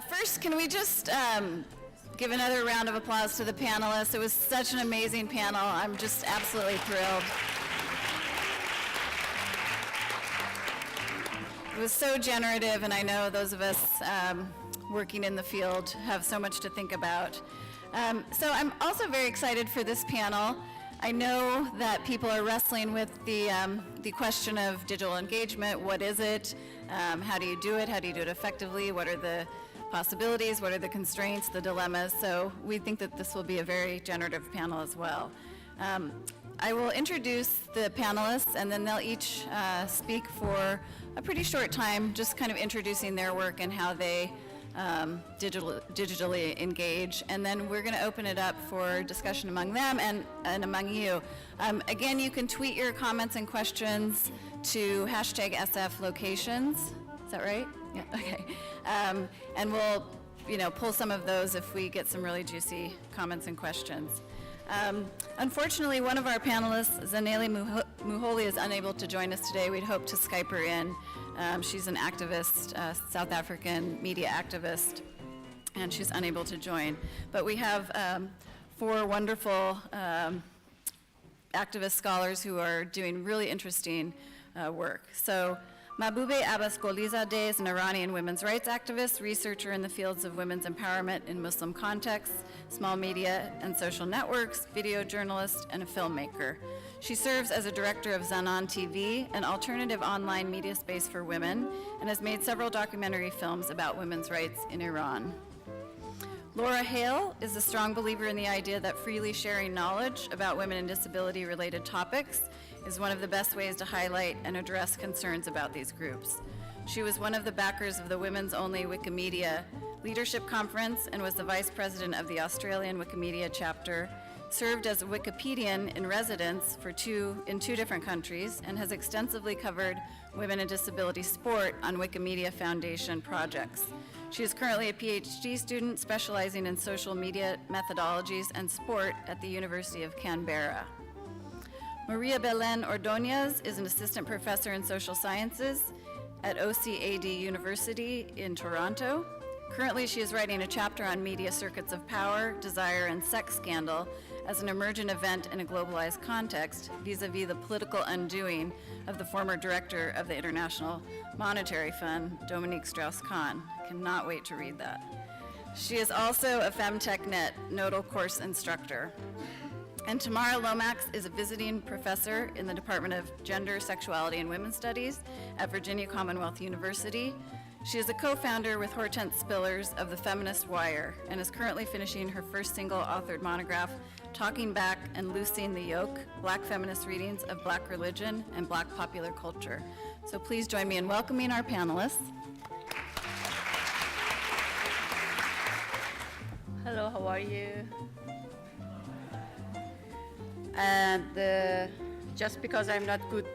First, can we just give another round of applause to the panelists? It was such an amazing panel. I'm just absolutely thrilled. It was so generative, and I know those of us working in the field have so much to think about. So I'm also very excited for this panel. I know that people are wrestling with the question of digital engagement. What is it? How do you do it? How do you do it effectively? What are the possibilities? What are the constraints, the dilemmas? So we think that this will be a very generative panel as well. I will introduce the panelists, and then they'll each speak for a pretty short time, just kind of introducing their work and how they digitally engage, and then we're going to open it up for discussion among them and among you. Again, you can tweet your comments and questions to #SFLocations. Is that right? Yeah. Okay. And we'll, pull some of those if we get some really juicy comments and questions. Unfortunately, one of our panelists, Zanele Muholi, is unable to join us today. We'd hoped to Skype her in. She's an activist, South African media activist, and she's unable to join. But we have 4 wonderful activist scholars who are doing really interesting work. So Mahboubeh Abbasgholizadeh is an Iranian women's rights activist, researcher in the fields of women's empowerment in Muslim contexts, small media and social networks, video journalist, and a filmmaker. She serves as a director of Zanan TV, an alternative online media space for women, and has made several documentary films about women's rights in Iran. Laura Hale is a strong believer in the idea that freely sharing knowledge about women and disability-related topics is one of the best ways to highlight and address concerns about these groups. She was one of the backers of the Women's Only Wikimedia Leadership Conference and was the vice president of the Australian Wikimedia chapter, served as a Wikipedian in residence in two different countries, and has extensively covered women and disability sport on Wikimedia Foundation projects. She is currently a PhD student specializing in social media methodologies and sport at the University of Canberra. Maria-Belén Ordóñez is an assistant professor in social sciences at OCAD University in Toronto. Currently, she is writing a chapter on media circuits of power, desire, and sex scandal as an emergent event in a globalized context vis-a-vis the political undoing of the former director of the International Monetary Fund, Dominique Strauss-Kahn. Cannot wait to read that. She is also a FemTechNet nodal course instructor. And Tamura Lomax is a visiting professor in the Department of Gender, Sexuality, and Women's Studies at Virginia Commonwealth University. She is a co-founder with Hortense Spillers of the Feminist Wire and is currently finishing her first single-authored monograph, Talking Back and Loosing the Yoke, Black Feminist Readings of Black Religion and Black Popular Culture. So please join me in welcoming our panelists. Hello, how are you? And just because I'm not good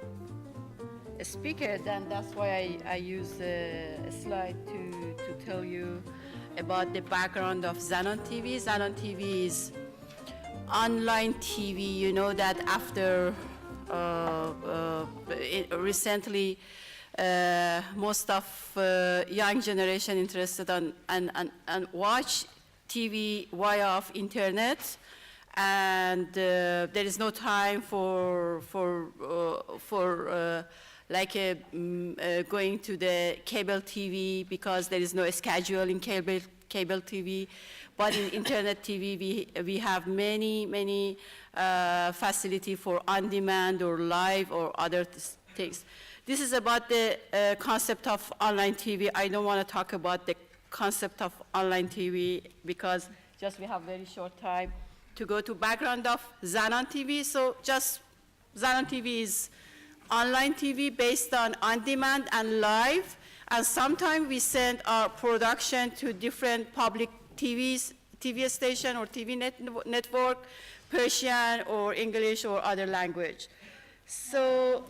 speaker, then that's why I use a slide to tell you about the background of Zanan TV. Zanan TV is online TV. You know that after recently most of young generation interested and watch TV via of internet. And there is no time for going to the cable TV because there is no schedule in cable TV. But in internet TV, we have many facility for on-demand or live or other things. This is about the concept of online TV. I don't want to talk about the concept of online TV because just we have very short time to go to background of Zanan TV. So just Zanan TV is online TV based on demand and live. And sometimes we send our production to different public TV station or TV network, Persian or English or other language. So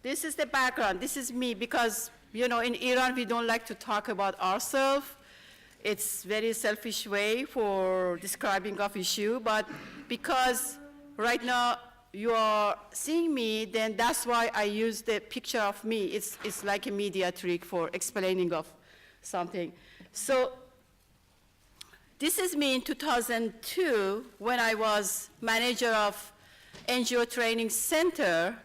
this is the background. This is me because, in Iran, we don't like to talk about ourselves. It's very selfish way for describing of issue, but because right now you are seeing me, then that's why I use the picture of me. It's like a media trick for explaining of something. So this is me in 2002 when I was manager of NGO Training Center,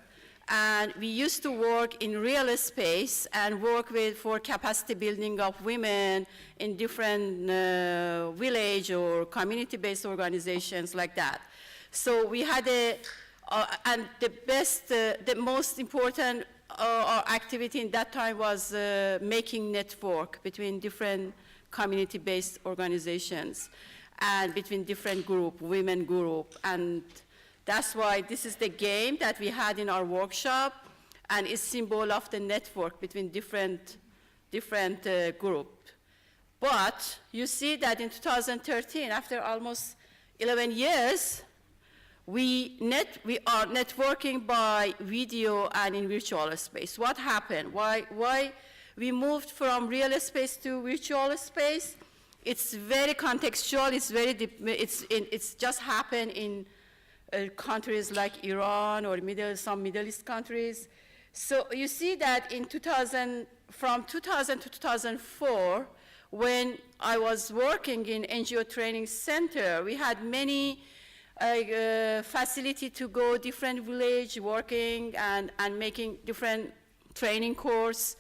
and we used to work in real space and work for capacity building of women in different village or community-based organizations like that. So we had and the most important activity in that time was making network between different community-based organizations and between different group, women group. And that's why this is the game that we had in our workshop, and it's symbol of the network between different groups. But you see that in 2013, after almost 11 years, we are networking by video and in virtual space. What happened? Why we moved from real space to virtual space? It's very contextual. It's very deep. It's just happened in countries like Iran or some Middle East countries. So you see that in from 2000 to 2004, when I was working in NGO Training Center, we had many facility to go different village working and making different training course.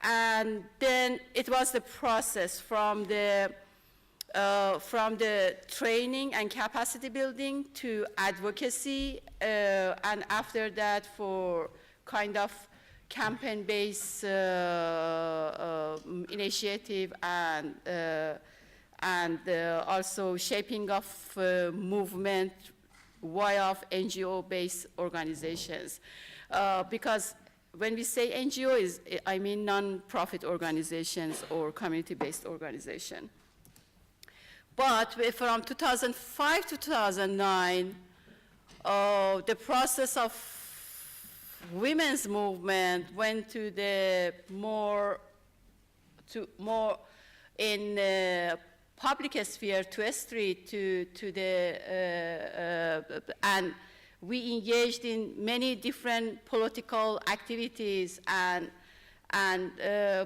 And then it was the process from the training and capacity building to advocacy, and after that for kind of campaign-based initiative and also shaping of movement via NGO-based organizations. Because when we say NGO, I mean non-profit organizations or community-based organization. But from 2005 to 2009, the process of women's movement went to the more in public sphere, to a street, and we engaged in many different political activities and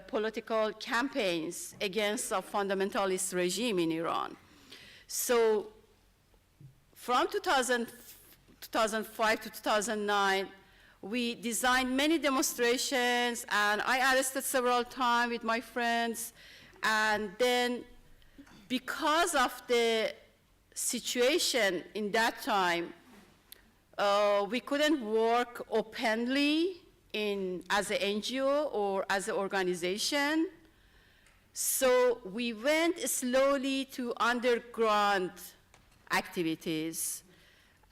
political campaigns against a fundamentalist regime in Iran. So from 2005 to 2009, we designed many demonstrations, and I arrested several times with my friends. And then because of the situation in that time, we couldn't work openly as an NGO or as an organization. So we went slowly to underground activities.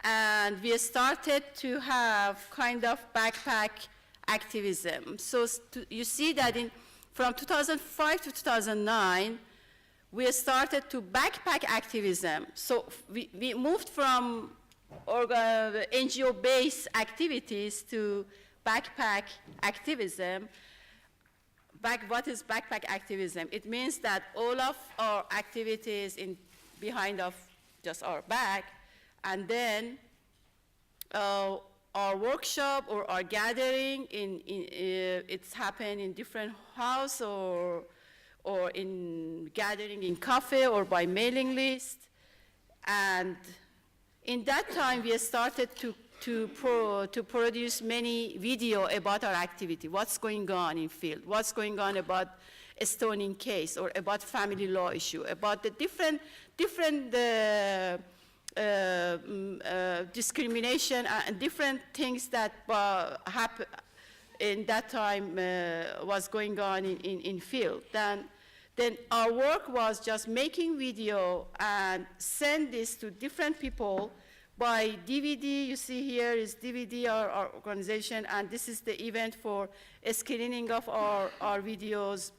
And we started to have kind of backpack activism. So you see that from 2005 to 2009, we started to backpack activism. So we moved from NGO-based activities to backpack activism. What is backpack activism? It means that all of our activities behind of just our back, and then our workshop or our gathering it's happened in different house or in gathering in cafe or by mailing list. And in that time we started to produce many video about our activity, what's going on in field, what's going on about a stoning case or about family law issue, about the different discrimination and different things that happened in that time was going on in field. Then our work was just making video and send this to different people by DVD. You see here is DVD, our organization, and this is the event for a screening of our videos.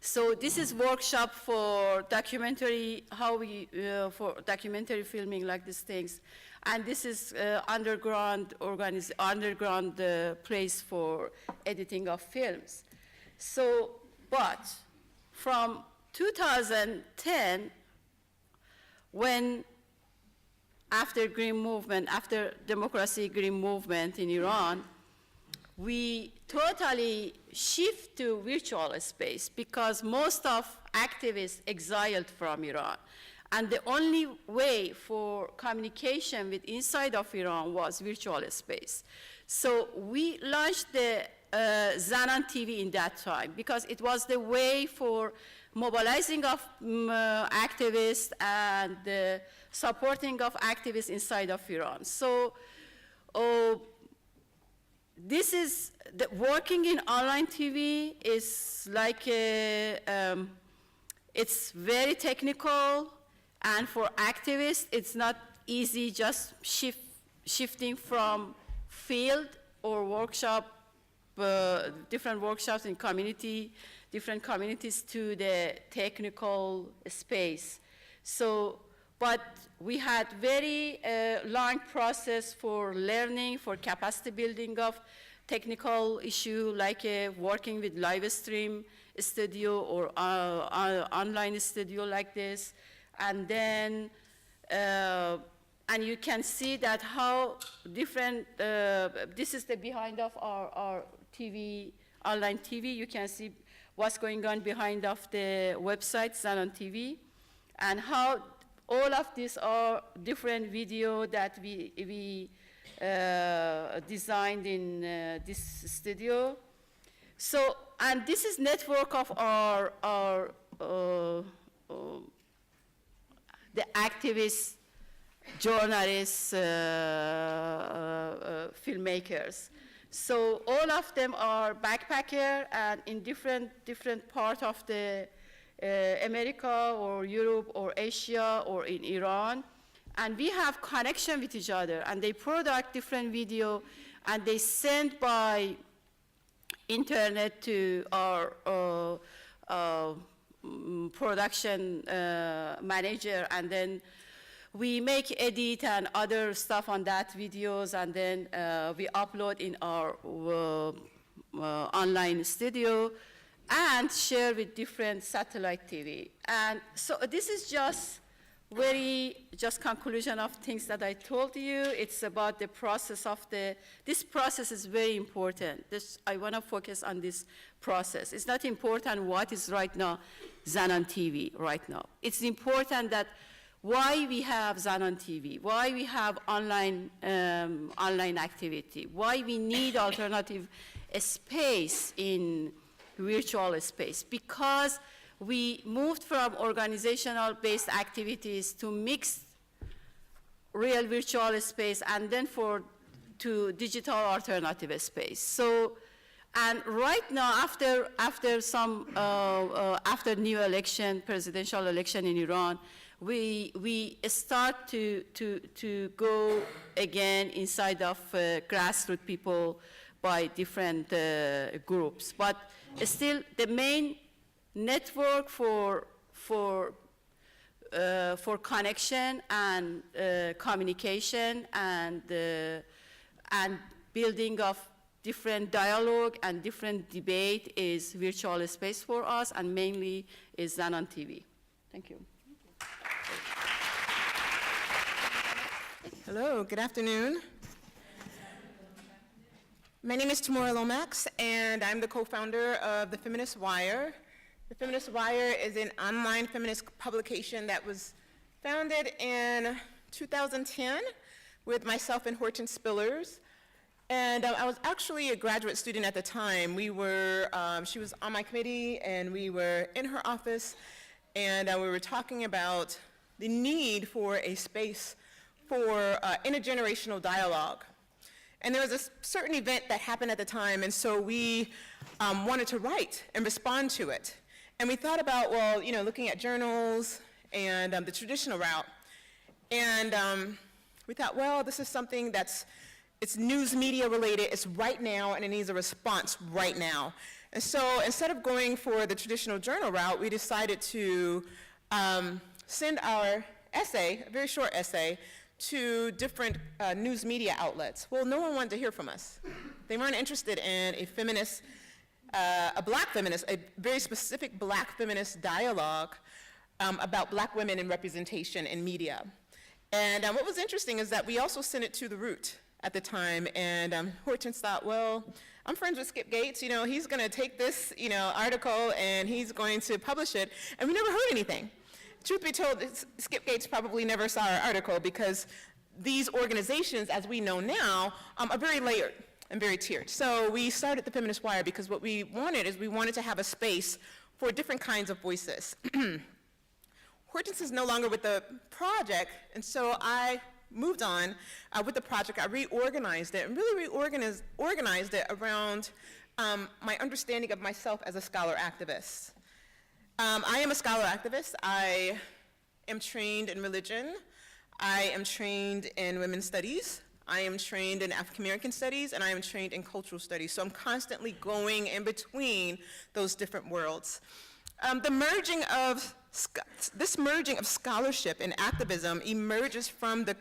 So this is workshop for documentary, for documentary filming like these things. And this is underground place for editing of films. So, but from 2010, when after Green Movement, after democracy Green Movement in Iran, we totally shift to virtual space because most of activists exiled from Iran. And the only way for communication with inside of Iran was virtual space. So we launched the Zanan TV in that time because it was the way for mobilizing of activists and supporting of activists inside of Iran. So this is, working in online TV is like, it's very technical, and for activists, it's not easy just shifting from field or workshop, different workshops in different communities to the technical space. So, but we had very long process for learning, for capacity building of technical issue, like working with live stream studio or online studio like this. And then, and you can see that how different, this is the behind of our TV, online TV. You can see what's going on behind of the website, Zanan TV, and how all of these are different video that we designed in this studio. So, and this is network of our the activists, journalists, filmmakers. So all of them are backpacker and in different part of the America or Europe or Asia or in Iran. And we have connection with each other, and they product different video, and they send by internet to our production manager, and then we make edit and other stuff on that videos, and then we upload in our online studio and share with different satellite TV. And so this is just conclusion of things that I told you. It's about the process of this process is very important. I want to focus on this process. It's not important what is right now Zanan TV right now. It's important that why we have Zanan TV, why we have online activity, why we need alternative space in virtual space, because we moved from organizational-based activities to mixed real virtual space, and then to digital alternative space. So, and right now, after new election, presidential election in Iran, we start to go again inside of grassroots people by different groups, but still the main network for connection and communication and building of different dialogue and different debate is virtual space for us, and mainly is Zanan TV. Thank you. Hello, good afternoon. My name is Tamura Lomax, and I'm the co-founder of the Feminist Wire. The Feminist Wire is an online feminist publication that was founded in 2010 with myself and Horton Spillers. And I was actually a graduate student at the time. She was on my committee, and we were in her office, and we were talking about the need for a space for intergenerational dialogue. And there was a certain event that happened at the time, and so we wanted to write and respond to it. And we thought about, well, looking at journals and the traditional route. And we thought, well, this is something it's news media related, it's right now, and it needs a response right now. And so instead of going for the traditional journal route, we decided to send our essay, a very short essay, to different news media outlets. Well, no one wanted to hear from us. They weren't interested in a feminist, a black feminist, a very specific black feminist dialogue about black women and representation in media. And what was interesting is that we also sent it to the Root. at the time, and Hortense thought, well, I'm friends with Skip Gates, you know, he's gonna take this, you know, article and he's going to publish it, and we never heard anything. Truth be told, Skip Gates probably never saw our article because these organizations, as we know now, are very layered and very tiered. So we started the Feminist Wire because what we wanted is we wanted to have a space for different kinds of voices. Hortense is no longer with the project, and so I moved on with the project. I reorganized it and really organized it around my understanding of myself as a scholar activist. I am a scholar activist. I am trained in religion. I am trained in women's studies. I am trained in African American studies, and I am trained in cultural studies. So I'm constantly going in between those different worlds. This merging of scholarship and activism emerges from the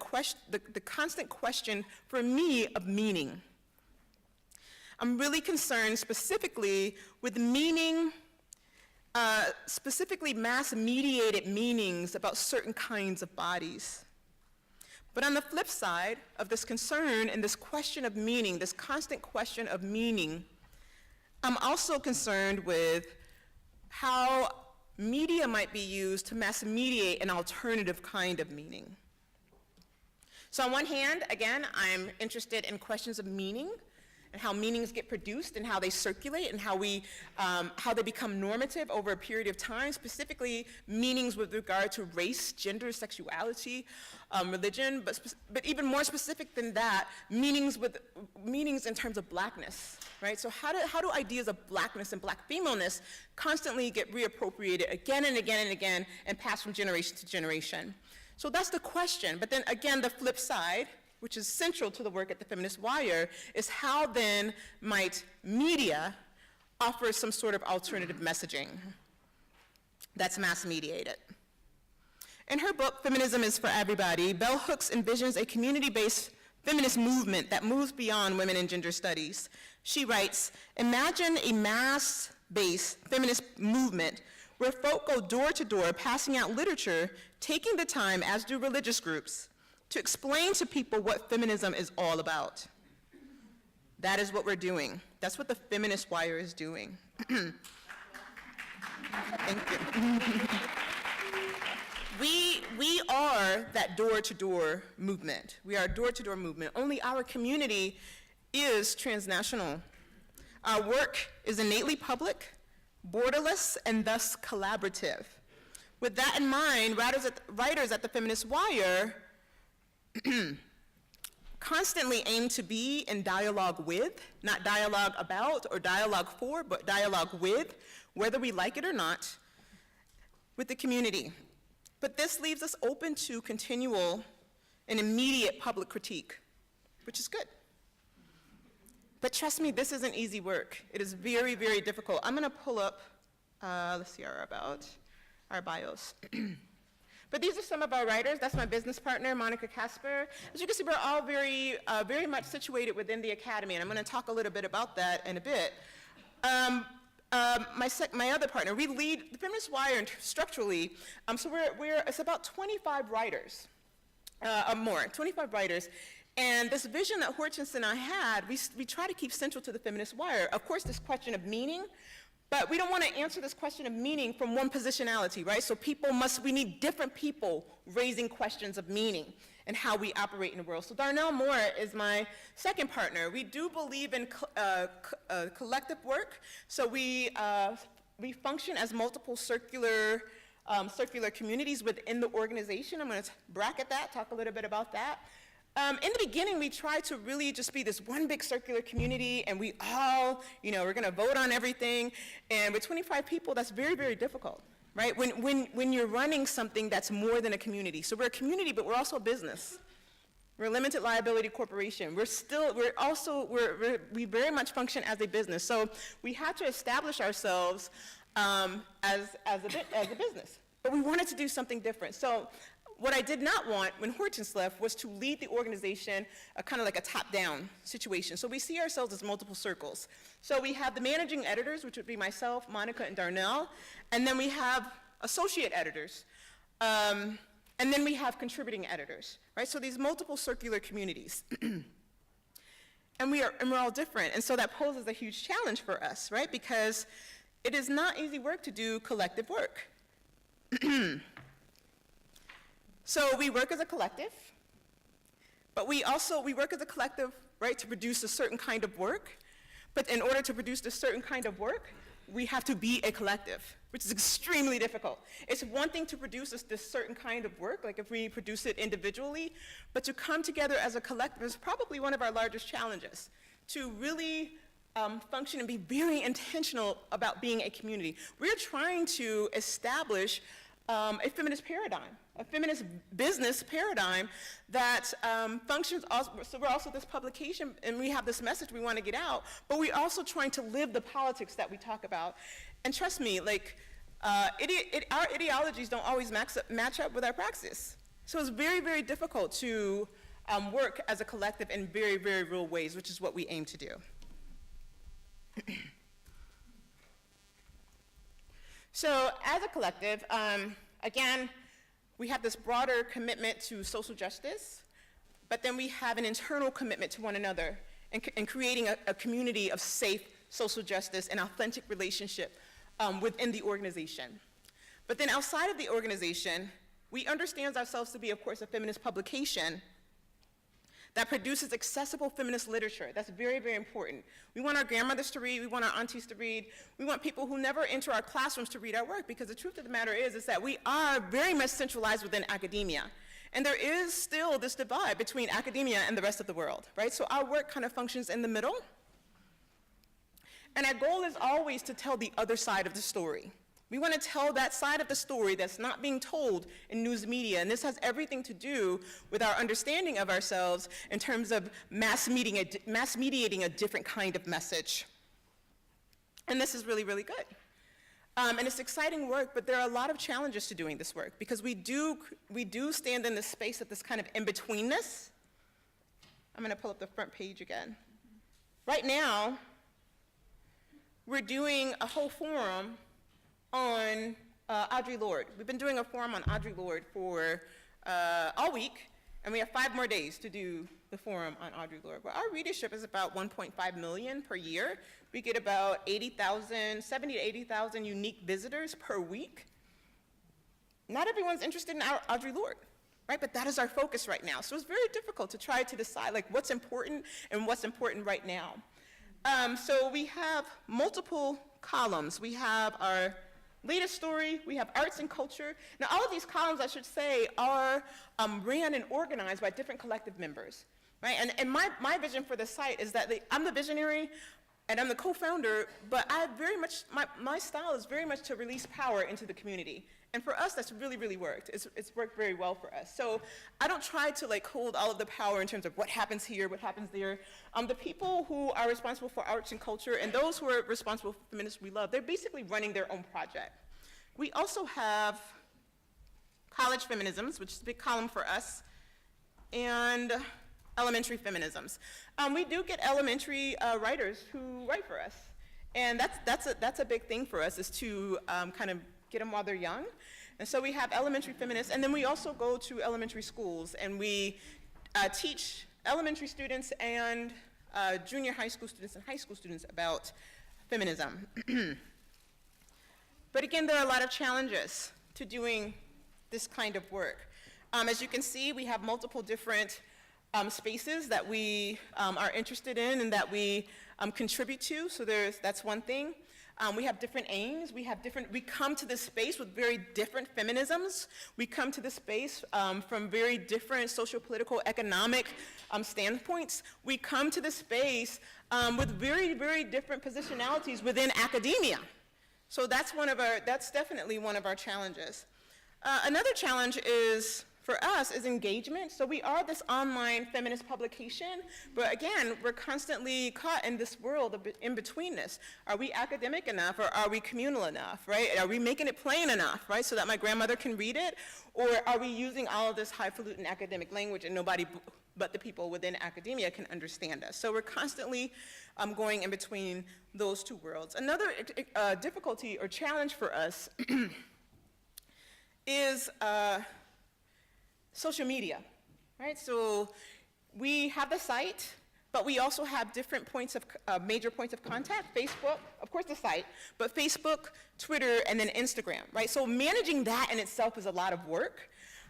constant question, for me, of meaning. I'm really concerned specifically with meaning, specifically mass-mediated meanings about certain kinds of bodies. But on the flip side of this concern and this question of meaning, this constant question of meaning, I'm also concerned with how media might be used to mass mediate an alternative kind of meaning. So on one hand, again, I'm interested in questions of meaning and how meanings get produced and how they circulate and how they become normative over a period of time, specifically meanings with regard to race, gender, sexuality, religion, but even more specific than that, meanings in terms of blackness, right? So how do ideas of blackness and black femaleness constantly get reappropriated again and again and again and passed from generation to generation? So that's the question, but then again, the flip side, which is central to the work at the Feminist Wire, is how then might media offer some sort of alternative messaging that's mass-mediated. In her book, Feminism is for Everybody, Bell Hooks envisions a community-based feminist movement that moves beyond women and gender studies. She writes, imagine a mass-based feminist movement where folk go door to door passing out literature, taking the time, as do religious groups, to explain to people what feminism is all about. That is what we're doing. That's what the Feminist Wire is doing. Thank you. We are that door-to-door movement. We are a door-to-door movement. Only our community is transnational. Our work is innately public, borderless, and thus collaborative. With that in mind, writers at the Feminist Wire constantly aim to be in dialogue with, not dialogue about or dialogue for, but dialogue with, whether we like it or not, with the community. But this leaves us open to continual and immediate public critique, which is good. But trust me, this isn't easy work. It is very, very difficult. I'm gonna pull up, let's see our bios. But these are some of our writers. That's my business partner, Monica Casper. As you can see, we're all very, very much situated within the academy, and I'm gonna talk a little bit about that in a bit. My other partner, we lead the Feminist Wire structurally, so it's about 25 writers, or more, 25 writers. And this vision that Hortense and I had, we try to keep central to the Feminist Wire. Of course, this question of meaning, but we don't want to answer this question of meaning from one positionality, right? So we need different people raising questions of meaning and how we operate in the world. So Darnell Moore is my second partner. We do believe in collective work. So we function as multiple circular communities within the organization. I'm gonna bracket that, talk a little bit about that. In the beginning, we tried to really just be this one big circular community, and we all, we're gonna vote on everything. And with 25 people, that's very, very difficult, right? When you're running something that's more than a community. So we're a community, but we're also a business. We're a limited liability corporation. We very much function as a business. So we had to establish ourselves as a business. But we wanted to do something different. So what I did not want when Hortense left was to lead the organization kind of like a top-down situation. So we see ourselves as multiple circles. So we have the managing editors, which would be myself, Monica, and Darnell, and then we have associate editors, and then we have contributing editors, right? So these multiple circular communities. And we're all different. And so that poses a huge challenge for us, right? Because it is not easy work to do collective work. So we work as a collective, but we work as a collective, right, to produce a certain kind of work. But in order to produce this certain kind of work, we have to be a collective, which is extremely difficult. It's one thing to produce this certain kind of work, like if we produce it individually, but to come together as a collective is probably one of our largest challenges, to really function and be very intentional about being a community. We're trying to establish a feminist paradigm, a feminist business paradigm that functions also, so we're also this publication and we have this message we want to get out, but we're also trying to live the politics that we talk about. And trust me, like, our ideologies don't always match up with our praxis. So it's very, very difficult to work as a collective in very, very real ways, which is what we aim to do. So as a collective, again, we have this broader commitment to social justice, but then we have an internal commitment to one another and creating a community of safe social justice and authentic relationship within the organization. But then outside of the organization, we understand ourselves to be, of course, a feminist publication that produces accessible feminist literature. That's very, very important. We want our grandmothers to read, we want our aunties to read, we want people who never enter our classrooms to read our work, because the truth of the matter is that we are very much centralized within academia. And there is still this divide between academia and the rest of the world, right? So our work kind of functions in the middle. And our goal is always to tell the other side of the story. We want to tell that side of the story that's not being told in news media, and this has everything to do with our understanding of ourselves in terms of mass mediating a different kind of message. And this is really, really good. And it's exciting work, but there are a lot of challenges to doing this work, because we do stand in this space of this kind of in-betweenness. I'm going to pull up the front page again. Right now, we're doing a whole forum on Audre Lorde. We've been doing a forum on Audre Lorde for all week, and we have 5 more days to do the forum on Audre Lorde. But our readership is about 1.5 million per year. We get about 70 to 80,000 unique visitors per week. Not everyone's interested in Audre Lorde, right? But that is our focus right now. So it's very difficult to try to decide like what's important and what's important right now. So we have multiple columns. We have our latest story, we have arts and culture. Now all of these columns, I should say, are ran and organized by different collective members, right? And my vision for the site is that I'm the visionary and I'm the co-founder, but I very much, my style is very much to release power into the community. And for us, that's really, really worked. It's worked very well for us. So I don't try to like hold all of the power in terms of what happens here, what happens there. The people who are responsible for arts and culture and those who are responsible for Feminists We Love, they're basically running their own project. We also have college feminisms, which is a big column for us, and elementary feminisms. We do get elementary writers who write for us. And that's a big thing for us, is to kind of get them while they're young. And so we have elementary feminists, and then we also go to elementary schools, and we teach elementary students and junior high school students and high school students about feminism. But again, there are a lot of challenges to doing this kind of work. As you can see, we have multiple different spaces that we are interested in and that we contribute to, so that's one thing. We have different aims, we come to this space with very different feminisms. We come to this space from very different social, political, economic standpoints. We come to this space with very, very different positionalities within academia. So that's definitely one of our challenges. Another challenge for us is engagement. So we are this online feminist publication, but again, we're constantly caught in this world of in-betweenness. Are we academic enough, or are we communal enough, right? Are we making it plain enough, right, so that my grandmother can read it? Or are we using all of this highfalutin academic language and nobody but the people within academia can understand us? So we're constantly going in between those two worlds. Another difficulty or challenge for us is social media, right? So we have the site, but we also have different points of, major points of contact, Facebook, of course the site, but Facebook, Twitter, and then Instagram, right? So managing that in itself is a lot of work.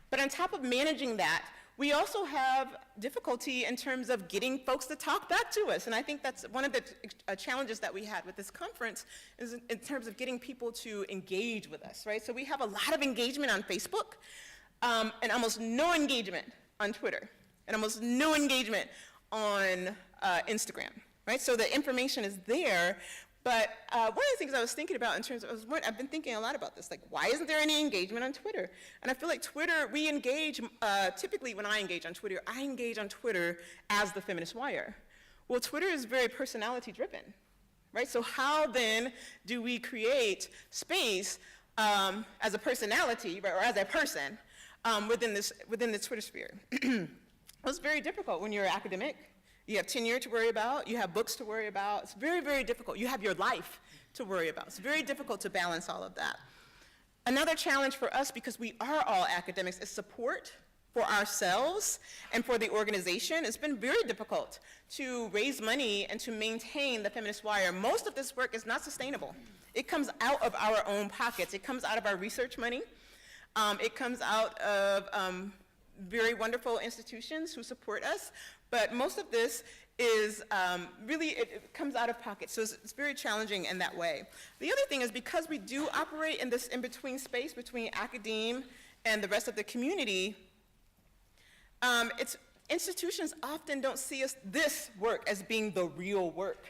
But on top of managing that, we also have difficulty in terms of getting folks to talk back to us. And I think that's one of the challenges that we had with this conference is in terms of getting people to engage with us, right? So we have a lot of engagement on Facebook and almost no engagement on Twitter and almost no engagement on Instagram, right? So the information is there, but one of the things I was thinking about in terms of, I've been thinking a lot about this, like why isn't there any engagement on Twitter? And I feel like Twitter, we engage, typically when I engage on Twitter as the Feminist Wire. Well, Twitter is very personality driven, right? So how then do we create space as a personality, right, or as a person within the Twitter sphere? It's very difficult when you're an academic. You have tenure to worry about, you have books to worry about. It's very, very difficult. You have your life to worry about. It's very difficult to balance all of that. Another challenge for us, because we are all academics, is support for ourselves and for the organization. It's been very difficult to raise money and to maintain the Feminist Wire. Most of this work is not sustainable. It comes out of our own pockets. It comes out of our research money. It comes out of very wonderful institutions who support us, but most of this is really, it comes out of pocket, so it's very challenging in that way. The other thing is because we do operate in this in-between space between academe and the rest of the community, institutions often don't see this work as being the real work.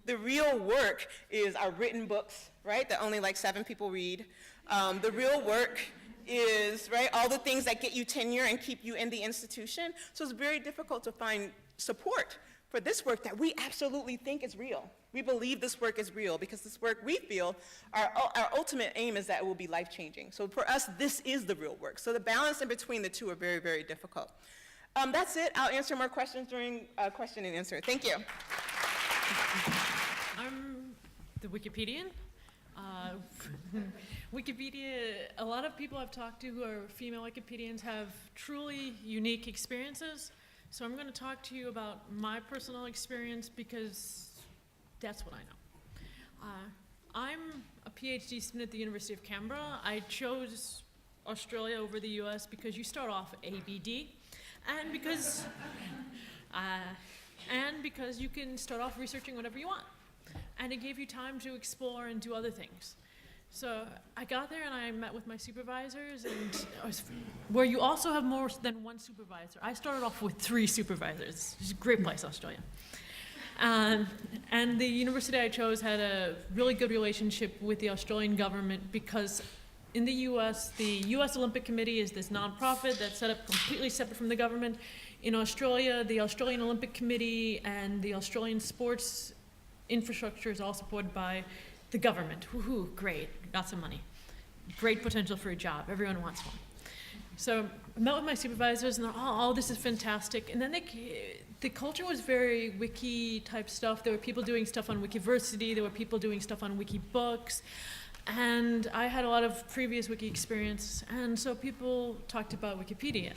The real work is our written books, right, that only like 7 people read. The real work is, right, all the things that get you tenure and keep you in the institution. So it's very difficult to find support for this work that we absolutely think is real. We believe this work is real because this work, we feel, our ultimate aim is that it will be life-changing. So for us, this is the real work. So the balance in between the two are very, very difficult. That's it. I'll answer more questions during question and answer. Thank you. I'm the Wikipedian. Wikipedia, a lot of people I've talked to who are female Wikipedians have truly unique experiences. So I'm going to talk to you about my personal experience because that's what I know. I'm a PhD student at the University of Canberra. I chose Australia over the US because you start off ABD and because you can start off researching whatever you want. And it gave you time to explore and do other things. So I got there and I met with my supervisors, and where you also have more than one supervisor. I started off with 3 supervisors. It's a great place, Australia. And the university I chose had a really good relationship with the Australian government because in the US Olympic Committee is this nonprofit that's set up completely separate from the government. In Australia, the Australian Olympic Committee and the Australian sports infrastructure is all supported by the government. Woohoo, great, got some money. Great potential for a job, everyone wants one. So I met with my supervisors and they're, oh, this is fantastic. And then the culture was very wiki type stuff. There were people doing stuff on Wikiversity, there were people doing stuff on Wikibooks. And I had a lot of previous wiki experience. And so people talked about Wikipedia.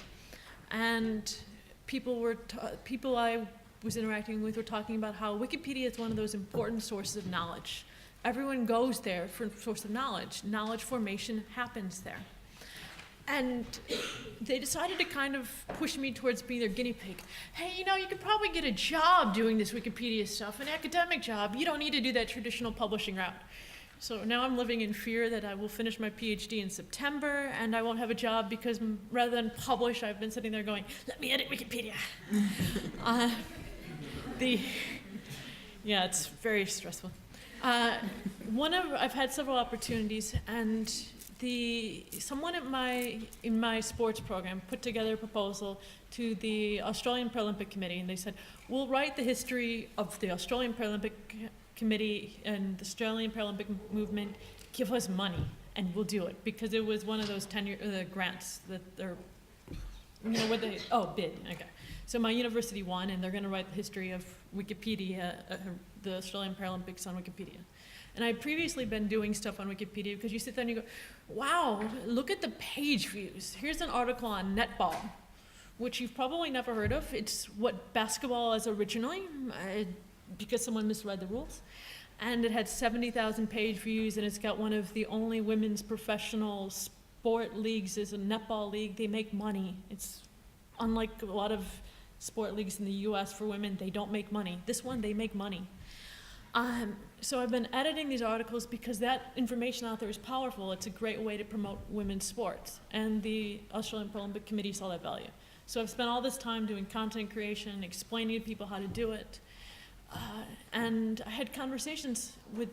And people I was interacting with were talking about how Wikipedia is one of those important sources of knowledge. Everyone goes there for a source of knowledge. Knowledge formation happens there. And they decided to kind of push me towards being their guinea pig. Hey, you know, you could probably get a job doing this Wikipedia stuff, an academic job. You don't need to do that traditional publishing route. So now I'm living in fear that I will finish my PhD in September and I won't have a job because rather than publish, I've been sitting there going, let me edit Wikipedia. Yeah, it's very stressful. I've had several opportunities, and someone in my sports program put together a proposal to the Australian Paralympic Committee, and they said, we'll write the history of the Australian Paralympic Committee and the Australian Paralympic movement, give us money, and we'll do it, because it was one of those grants that they're, bid, okay. So my university won, and they're going to write the history of Wikipedia, the Australian Paralympics on Wikipedia. And I'd previously been doing stuff on Wikipedia because you sit there and you go, wow, look at the page views. Here's an article on netball which you've probably never heard of. It's what basketball is originally, because someone misread the rules. And it had 70,000 page views, and it's got one of the only women's professional sport leagues. It's a netball league. They make money. It's unlike a lot of sport leagues in the US for women, they don't make money. This one, they make money. So I've been editing these articles because that information out there is powerful. It's a great way to promote women's sports. And the Australian Paralympic Committee saw that value. So I've spent all this time doing content creation, explaining to people how to do it. And I had conversations with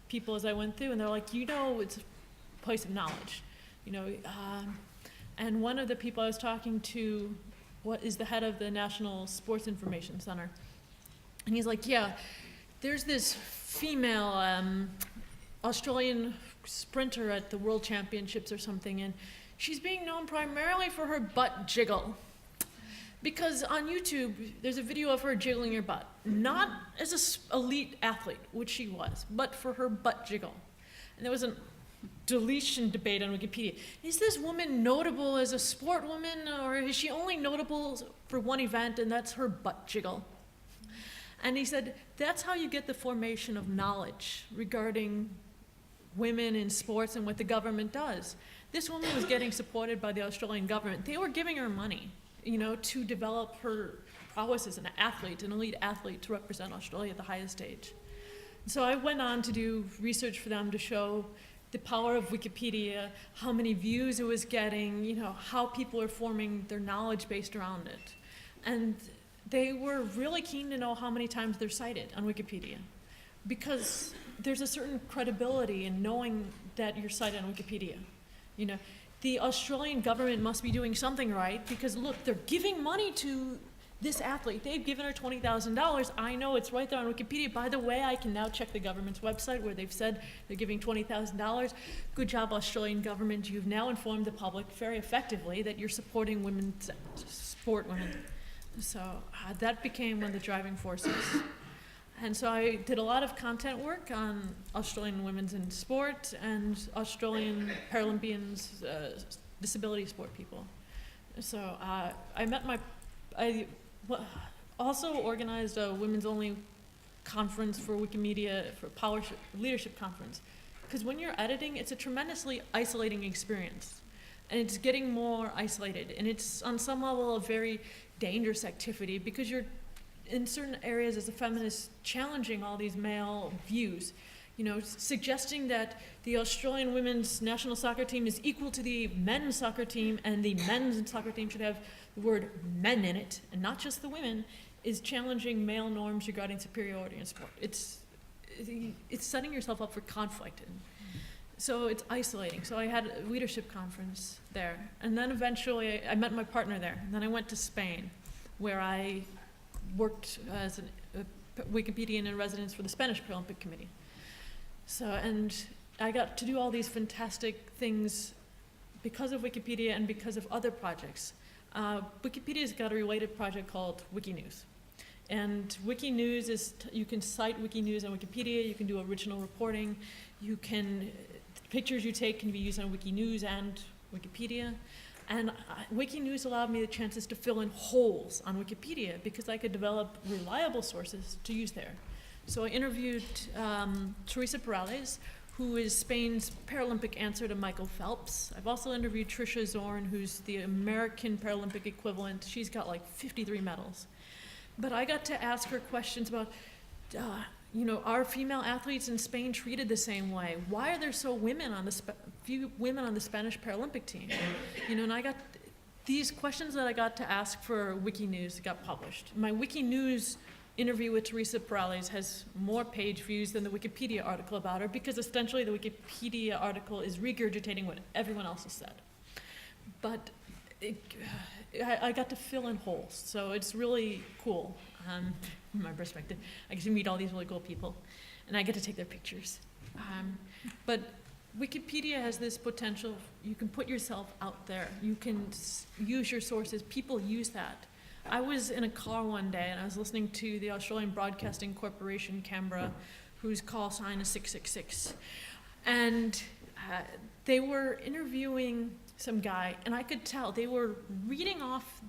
people as I went through, and they're like, you know, it's a place of knowledge, you know. And one of the people I was talking to, what is the head of the National Sports Information Center, and he's like, yeah, there's this female Australian sprinter at the World Championships or something, and she's being known primarily for her butt jiggle. Because on YouTube, there's a video of her jiggling her butt, not as an elite athlete, which she was, but for her butt jiggle. And there was a deletion debate on Wikipedia. Is this woman notable as a sport woman, or is she only notable for one event, and that's her butt jiggle? And he said, that's how you get the formation of knowledge regarding women in sports and what the government does. This woman was getting supported by the Australian government. They were giving her money, you know, to develop her prowess as an athlete, an elite athlete, to represent Australia at the highest stage. So I went on to do research for them to show the power of Wikipedia, how many views it was getting, you know, how people are forming their knowledge based around it. And they were really keen to know how many times they're cited on Wikipedia, because there's a certain credibility in knowing that you're cited on Wikipedia. You know, the Australian government must be doing something right, because look, they're giving money to this athlete. They've given her $20,000. I know it's right there on Wikipedia. By the way, I can now check the government's website where they've said they're giving $20,000. Good job, Australian government. You've now informed the public very effectively that you're supporting women's sport women. So that became one of the driving forces. And so I did a lot of content work on Australian women's in sport and Australian Paralympians, disability sport people. So I also organized a women's only conference for Wikimedia, for Power Leadership Conference. Because when you're editing, it's a tremendously isolating experience. And it's getting more isolated. And it's on some level a very dangerous activity, because you're in certain areas as a feminist challenging all these male views, you know, suggesting that the Australian women's national soccer team is equal to the men's soccer team, and the men's soccer team should have the word men in it, and not just the women, is challenging male norms regarding superiority in sport. It's setting yourself up for conflict. And so it's isolating. So I had a leadership conference there. And then eventually I met my partner there. And then I went to Spain, where I worked as a Wikipedian in residence for the Spanish Paralympic Committee. So, and I got to do all these fantastic things because of Wikipedia and because of other projects. Wikipedia's got a related project called Wikinews. And Wikinews is, you can cite Wikinews on Wikipedia, you can do original reporting, you can, pictures you take can be used on Wikinews and Wikipedia. And Wikinews allowed me the chances to fill in holes on Wikipedia, because I could develop reliable sources to use there. So I interviewed Teresa Perales, who is Spain's Paralympic answer to Michael Phelps. I've also interviewed Trisha Zorn, who's the American Paralympic equivalent. She's got like 53 medals. But I got to ask her questions about, you know, are female athletes in Spain treated the same way? Why are there so few women on the Spanish Paralympic team? You know, and I got these questions that I got to ask for Wikinews got published. My Wikinews interview with Teresa Perales has more page views than the Wikipedia article about her, because essentially the Wikipedia article is regurgitating what everyone else has said. But I got to fill in holes, so it's really cool from my perspective. I get to meet all these really cool people, and I get to take their pictures. But Wikipedia has this potential. You can put yourself out there. You can use your sources. People use that. I was in a car one day, and I was listening to the Australian Broadcasting Corporation, Canberra, whose call sign is 666. And they were interviewing some guy, and I could tell they were reading off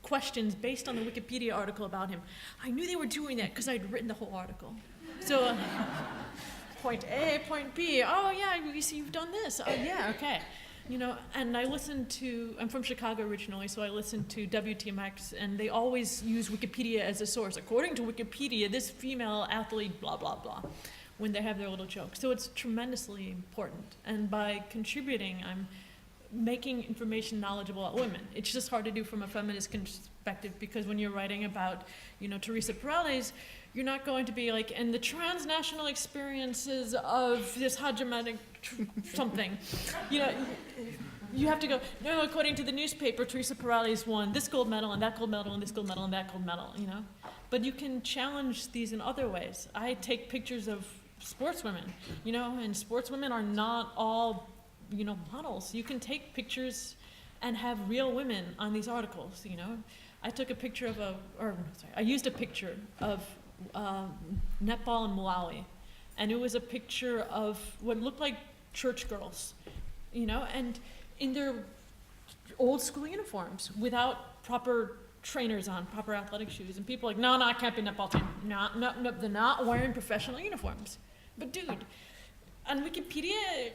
questions based on the Wikipedia article about him. I knew they were doing that because I'd written the whole article. So point A, point B, oh yeah, you see you've done this. Oh yeah, okay. You know, and I listened to, I'm from Chicago originally, so I listened to WTMX, and they always use Wikipedia as a source. According to Wikipedia, this female athlete, blah, blah, blah, when they have their little joke. So it's tremendously important. And by contributing, I'm making information knowledgeable about women. It's just hard to do from a feminist perspective, because when you're writing about, you know, Teresa Perales, you're not going to be like, and the transnational experiences of this hegemonic something. You know, you have to go, no, according to the newspaper, Teresa Perales won this gold medal and that gold medal and this gold medal and that gold medal, you know? But you can challenge these in other ways. I take pictures of sportswomen, you know, and sportswomen are not all, you know, models. You can take pictures and have real women on these articles, you know? I took a picture of I used a picture of netball in Malawi, and it was a picture of what looked like church girls, you know, and in their old school uniforms without proper trainers on, proper athletic shoes, and people are like, no, I can't be netball team. No, they're not wearing professional uniforms. But dude, on Wikipedia,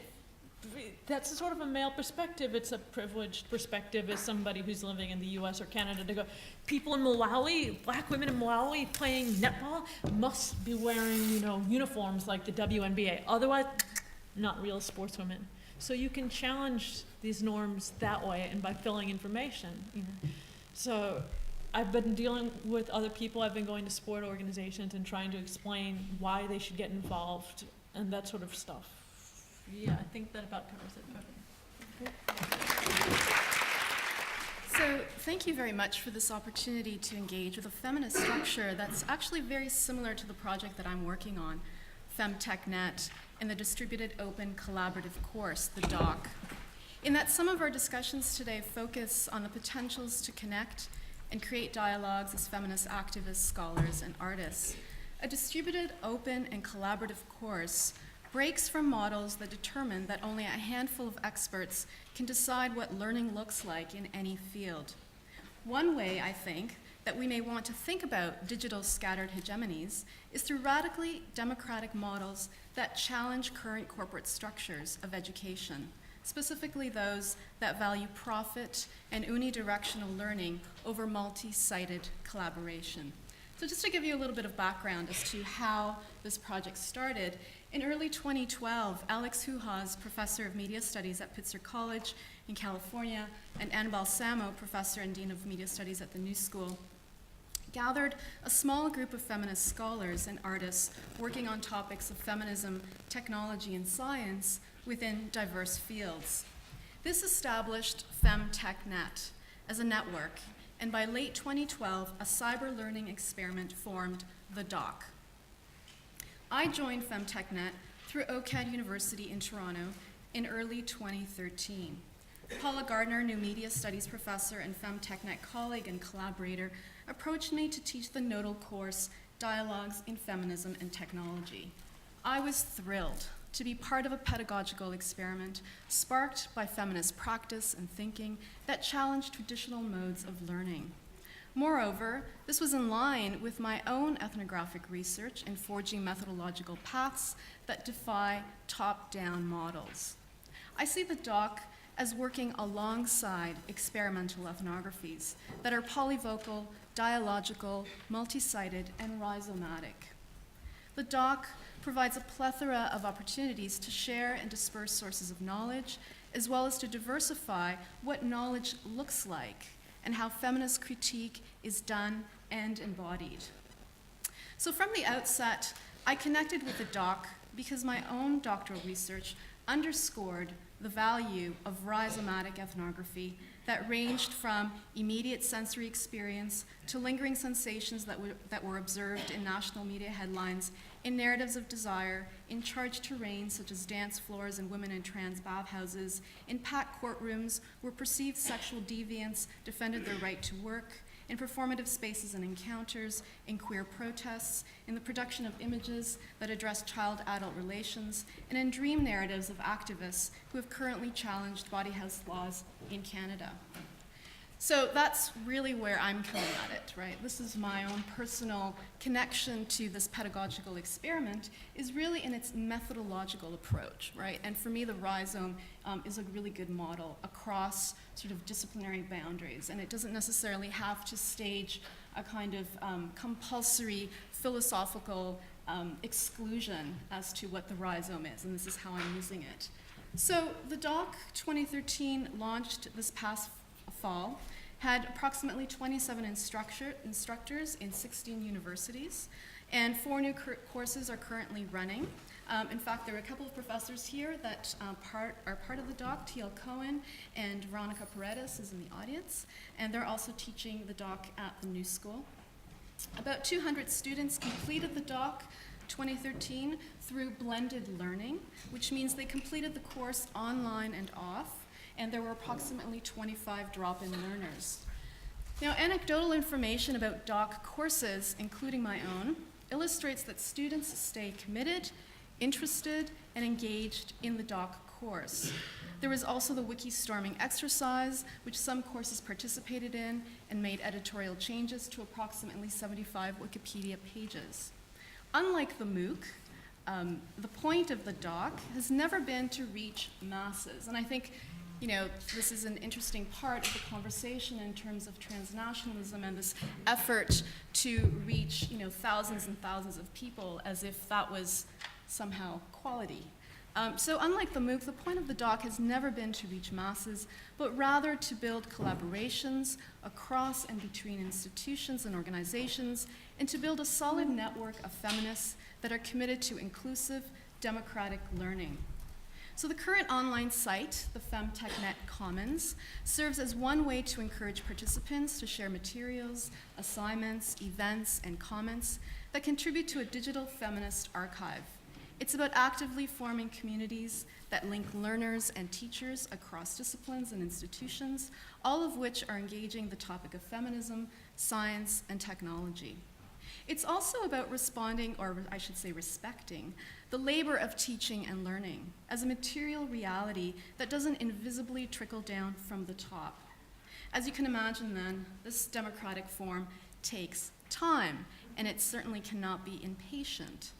that's sort of a male perspective. It's a privileged perspective as somebody who's living in the US or Canada to go, people in Malawi, black women in Malawi playing netball must be wearing, you know, uniforms like the WNBA. Otherwise, not real sportswomen. So you can challenge these norms that way and by filling information, you know. So I've been dealing with other people. I've been going to sport organizations and trying to explain why they should get involved and that sort of stuff. Yeah, I think that about covers it. So thank you very much for this opportunity to engage with a feminist structure that's actually very similar to the project that I'm working on, FemTechNet, and the Distributed Open Collaborative Course, the DOC. In that some of our discussions today focus on the potentials to connect and create dialogues as feminist activists, scholars, and artists. A distributed, open, and collaborative course breaks from models that determine that only a handful of experts can decide what learning looks like in any field. One way, I think, that we may want to think about digital scattered hegemonies is through radically democratic models that challenge current corporate structures of education, specifically those that value profit and unidirectional learning over multi-sited collaboration. So just to give you a little bit of background as to how this project started, in early 2012, Alex Huhas, professor of media studies at Pitzer College in California, and Anne Balsamo, professor and dean of media studies at the New School, gathered a small group of feminist scholars and artists working on topics of feminism, technology, and science within diverse fields. This established FemTechNet as a network, and by late 2012, a cyber learning experiment formed the DOC. I joined FemTechNet through OCAD University in Toronto in early 2013. Paula Gardner, new media studies professor and FemTechNet colleague and collaborator, approached me to teach the nodal course, Dialogues in Feminism and Technology. I was thrilled to be part of a pedagogical experiment sparked by feminist practice and thinking that challenged traditional modes of learning. Moreover, this was in line with my own ethnographic research in forging methodological paths that defy top-down models. I see the DOC as working alongside experimental ethnographies that are polyvocal, dialogical, multi-sited, and rhizomatic. The DOC provides a plethora of opportunities to share and disperse sources of knowledge, as well as to diversify what knowledge looks like and how feminist critique is done and embodied. So from the outset, I connected with the DOC because my own doctoral research underscored the value of rhizomatic ethnography that ranged from immediate sensory experience to lingering sensations that were observed in national media headlines, in narratives of desire, in charged terrains such as dance floors and women in trans bathhouses, in packed courtrooms where perceived sexual deviants defended their right to work, in performative spaces and encounters, in queer protests, in the production of images that address child-adult relations, and in dream narratives of activists who have currently challenged body house laws in Canada. So that's really where I'm coming at it, right? This is my own personal connection to this pedagogical experiment, is really in its methodological approach, right? And for me, the rhizome is a really good model across sort of disciplinary boundaries, and it doesn't necessarily have to stage a kind of compulsory philosophical exclusion as to what the rhizome is, and this is how I'm using it. So the doc 2013 launched this past fall, had approximately 27 instructors in 16 universities, and 4 new courses are currently running. In fact, there are a couple of professors here that are part of the doc. T.L. Cohen and Veronica Paredes is in the audience, and they're also teaching the doc at the New School. About 200 students completed the doc 2013 through blended learning, which means they completed the course online and off, and there were approximately 25 drop-in learners. Now, anecdotal information about doc courses, including my own, illustrates that students stay committed, interested, and engaged in the doc course. There was also the wiki storming exercise, which some courses participated in and made editorial changes to approximately 75 Wikipedia pages. Unlike the MOOC, the point of the doc has never been to reach masses, and I think this is an interesting part of the conversation in terms of transnationalism and this effort to reach, thousands and thousands of people as if that was somehow quality. So unlike the MOOC, the point of the doc has never been to reach masses, but rather to build collaborations across and between institutions and organizations, and to build a solid network of feminists that are committed to inclusive, democratic learning. So the current online site, the FemTechNet Commons, serves as one way to encourage participants to share materials, assignments, events, and comments that contribute to a digital feminist archive. It's about actively forming communities that link learners and teachers across disciplines and institutions, all of which are engaging the topic of feminism, science, and technology. It's also about responding, or I should say respecting, the labor of teaching and learning as a material reality that doesn't invisibly trickle down from the top. As you can imagine then, this democratic form takes time, and it certainly cannot be impatient.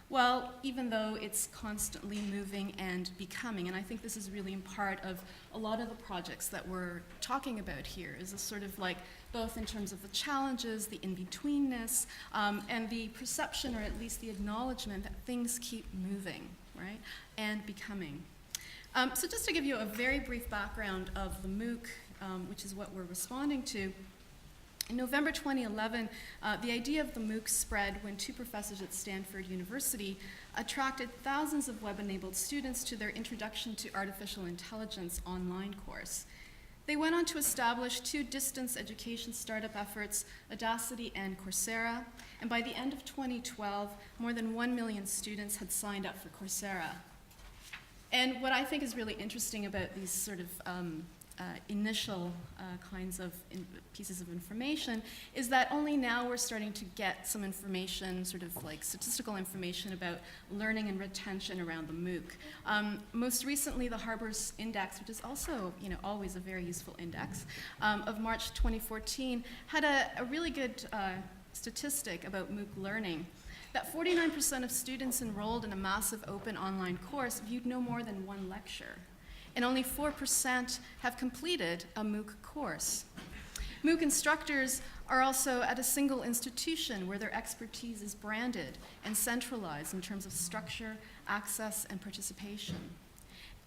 Well, even though it's constantly moving and becoming, and I think this is really in part of a lot of the projects that we're talking about here, is a sort of like both in terms of the challenges, the in-betweenness, and the perception, or at least the acknowledgement that things keep moving, right, and becoming. So just to give you a very brief background of the MOOC, which is what we're responding to, in November 2011, the idea of the MOOC spread when 2 professors at Stanford University attracted thousands of web-enabled students to their Introduction to Artificial Intelligence online course. They went on to establish 2 distance education startup efforts, Audacity and Coursera, and by the end of 2012, more than 1 million students had signed up for Coursera. And what I think is really interesting about these sort of initial kinds of pieces of information is that only now we're starting to get some information, sort of like statistical information about learning and retention around the MOOC. Most recently, the Harbor's Index, which is also always a very useful index, of March 2014, had a really good statistic about MOOC learning, that 49% of students enrolled in a massive open online course viewed no more than 1 lecture, and only 4% have completed a MOOC course. MOOC instructors are also at a single institution where their expertise is branded and centralized in terms of structure, access, and participation.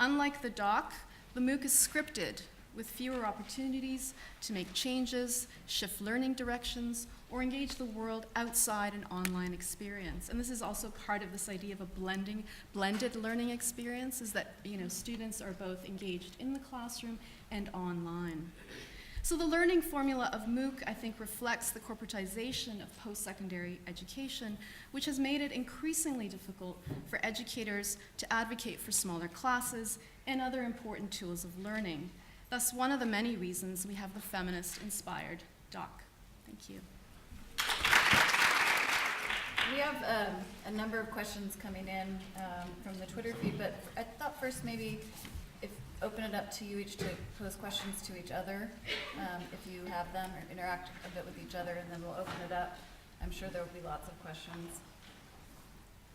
Unlike the doc, the MOOC is scripted with fewer opportunities to make changes, shift learning directions, or engage the world outside an online experience. And this is also part of this idea of a blended learning experience, is that students are both engaged in the classroom and online. So the learning formula of MOOC, I think, reflects the corporatization of post-secondary education, which has made it increasingly difficult for educators to advocate for smaller classes and other important tools of learning. Thus, one of the many reasons we have the feminist-inspired doc. Thank you. We have a number of questions coming in from the Twitter feed, but I thought first maybe if open it up to you each to pose questions to each other, if you have them, or interact a bit with each other, and then we'll open it up. I'm sure there will be lots of questions.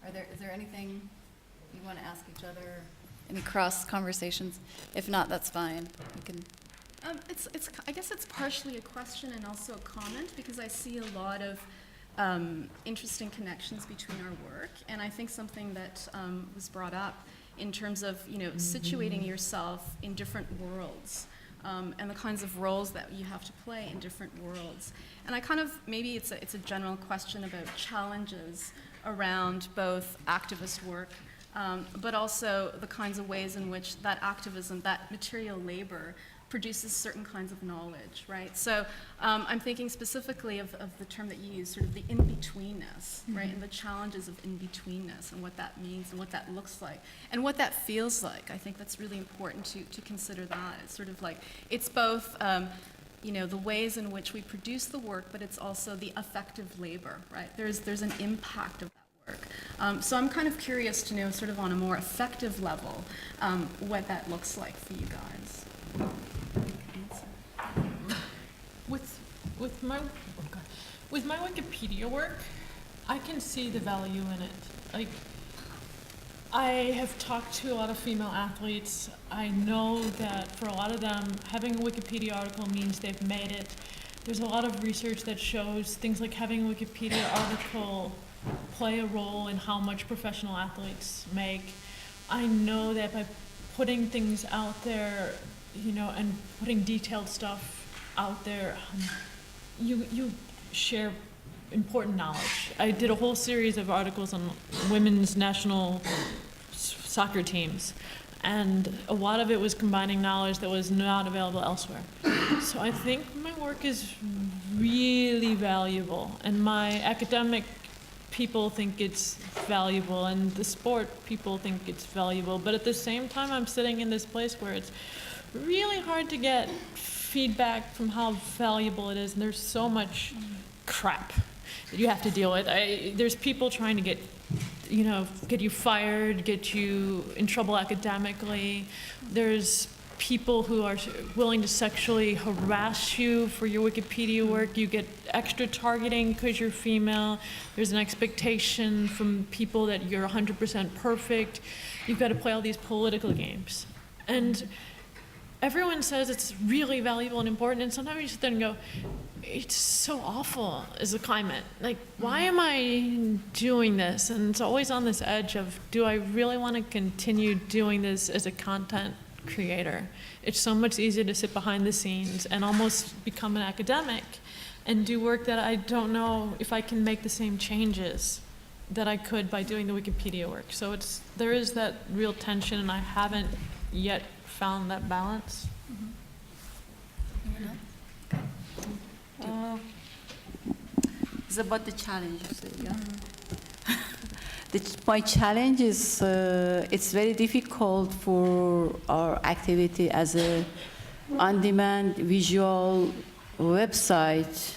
Is there anything you want to ask each other? Any cross conversations? If not, that's fine. We can. I guess it's partially a question and also a comment, because I see a lot of interesting connections between our work, and I think something that was brought up in terms of, you know, situating yourself in different worlds, and the kinds of roles that you have to play in different worlds. And I kind of, maybe it's a general question about challenges around both activist work, but also the kinds of ways in which that activism, that material labor, produces certain kinds of knowledge, right? So I'm thinking specifically of the term that you use, sort of the in-betweenness, right? And the challenges of in-betweenness and what that means and what that looks like and what that feels like. I think that's really important to consider that. It's sort of like, it's both, you know, the ways in which we produce the work, but it's also the effective labor, right? There's an impact of that work. So I'm kind of curious to know, sort of on a more effective level, what that looks like for you guys. With my Wikipedia work, I can see the value in it. Like, I have talked to a lot of female athletes. I know that for a lot of them, having a Wikipedia article means they've made it. There's a lot of research that shows things like having a Wikipedia article play a role in how much professional athletes make. I know that by putting things out there, you know, and putting detailed stuff out there, you share important knowledge. I did a whole series of articles on women's national soccer teams, and a lot of it was combining knowledge that was not available elsewhere. So I think my work is really valuable, and my academic people think it's valuable, and the sport people think it's valuable, but at the same time I'm sitting in this place where it's really hard to get feedback from how valuable it is, and there's so much crap that you have to deal with. There's people trying to get you fired, get you in trouble academically. There's people who are willing to sexually harass you for your Wikipedia work. You get extra targeting because you're female. There's an expectation from people that you're 100% perfect. You've got to play all these political games. And everyone says it's really valuable and important, and sometimes you sit there and go, it's so awful as a climate. Like, why am I doing this? And it's always on this edge of, do I really want to continue doing this as a content creator? It's so much easier to sit behind the scenes and almost become an academic and do work that I don't know if I can make the same changes that I could by doing the Wikipedia work. So there is that real tension, and I haven't yet found that balance. It's about the challenges. Yeah. My challenge is it's very difficult for our activity as a on-demand visual website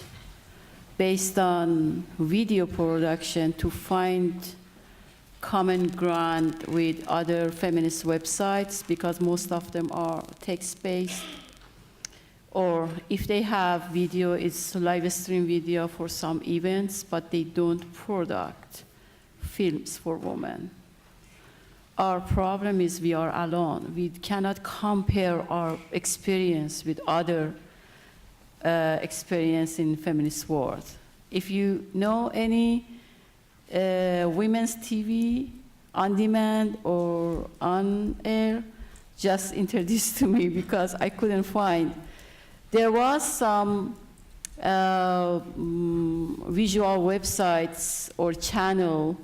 based on video production to find common ground with other feminist websites, because most of them are text-based, or if they have video, it's live stream video for some events, but they don't product films for women. Our problem is we are alone. We cannot compare our experience with other experience in feminist world. If you know any women's TV on demand or on air, just introduce to me, because I couldn't find. There was some visual websites or channel,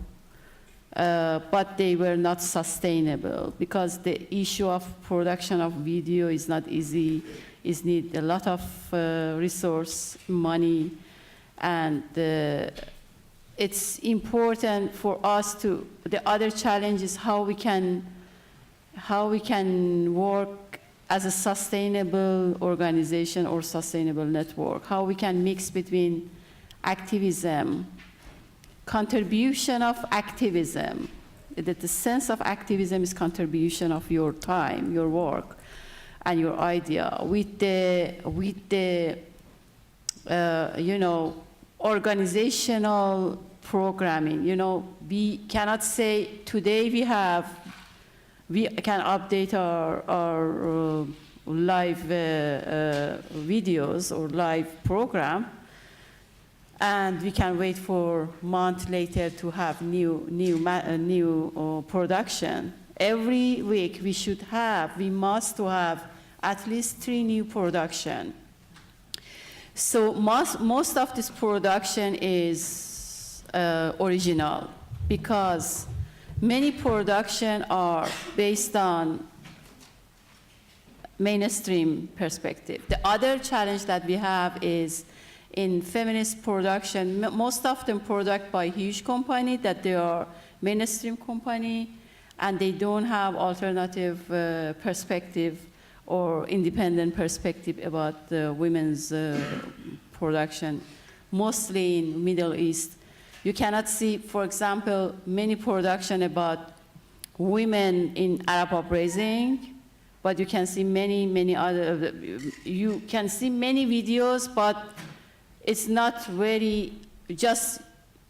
but they were not sustainable, because the issue of production of video is not easy. It needs a lot of resource, money, and it's important for us to, the other challenge is how we can work as a sustainable organization or sustainable network, how we can mix between activism, contribution of activism, that the sense of activism is contribution of your time, your work, and your idea with the you know, organizational programming. You know, we cannot say today we can update our live videos or live program, and we can wait for a month later to have new production. Every week we must have at least 3 new production. So most of this production is original, because many production are based on mainstream perspective. The other challenge that we have is in feminist production, most of them product by huge company that they are mainstream company, and they don't have alternative perspective or independent perspective about the women's production, mostly in Middle East. You cannot see, for example, many production about women in Arab uprising, but you can see many other, you can see many videos, but it's not very, just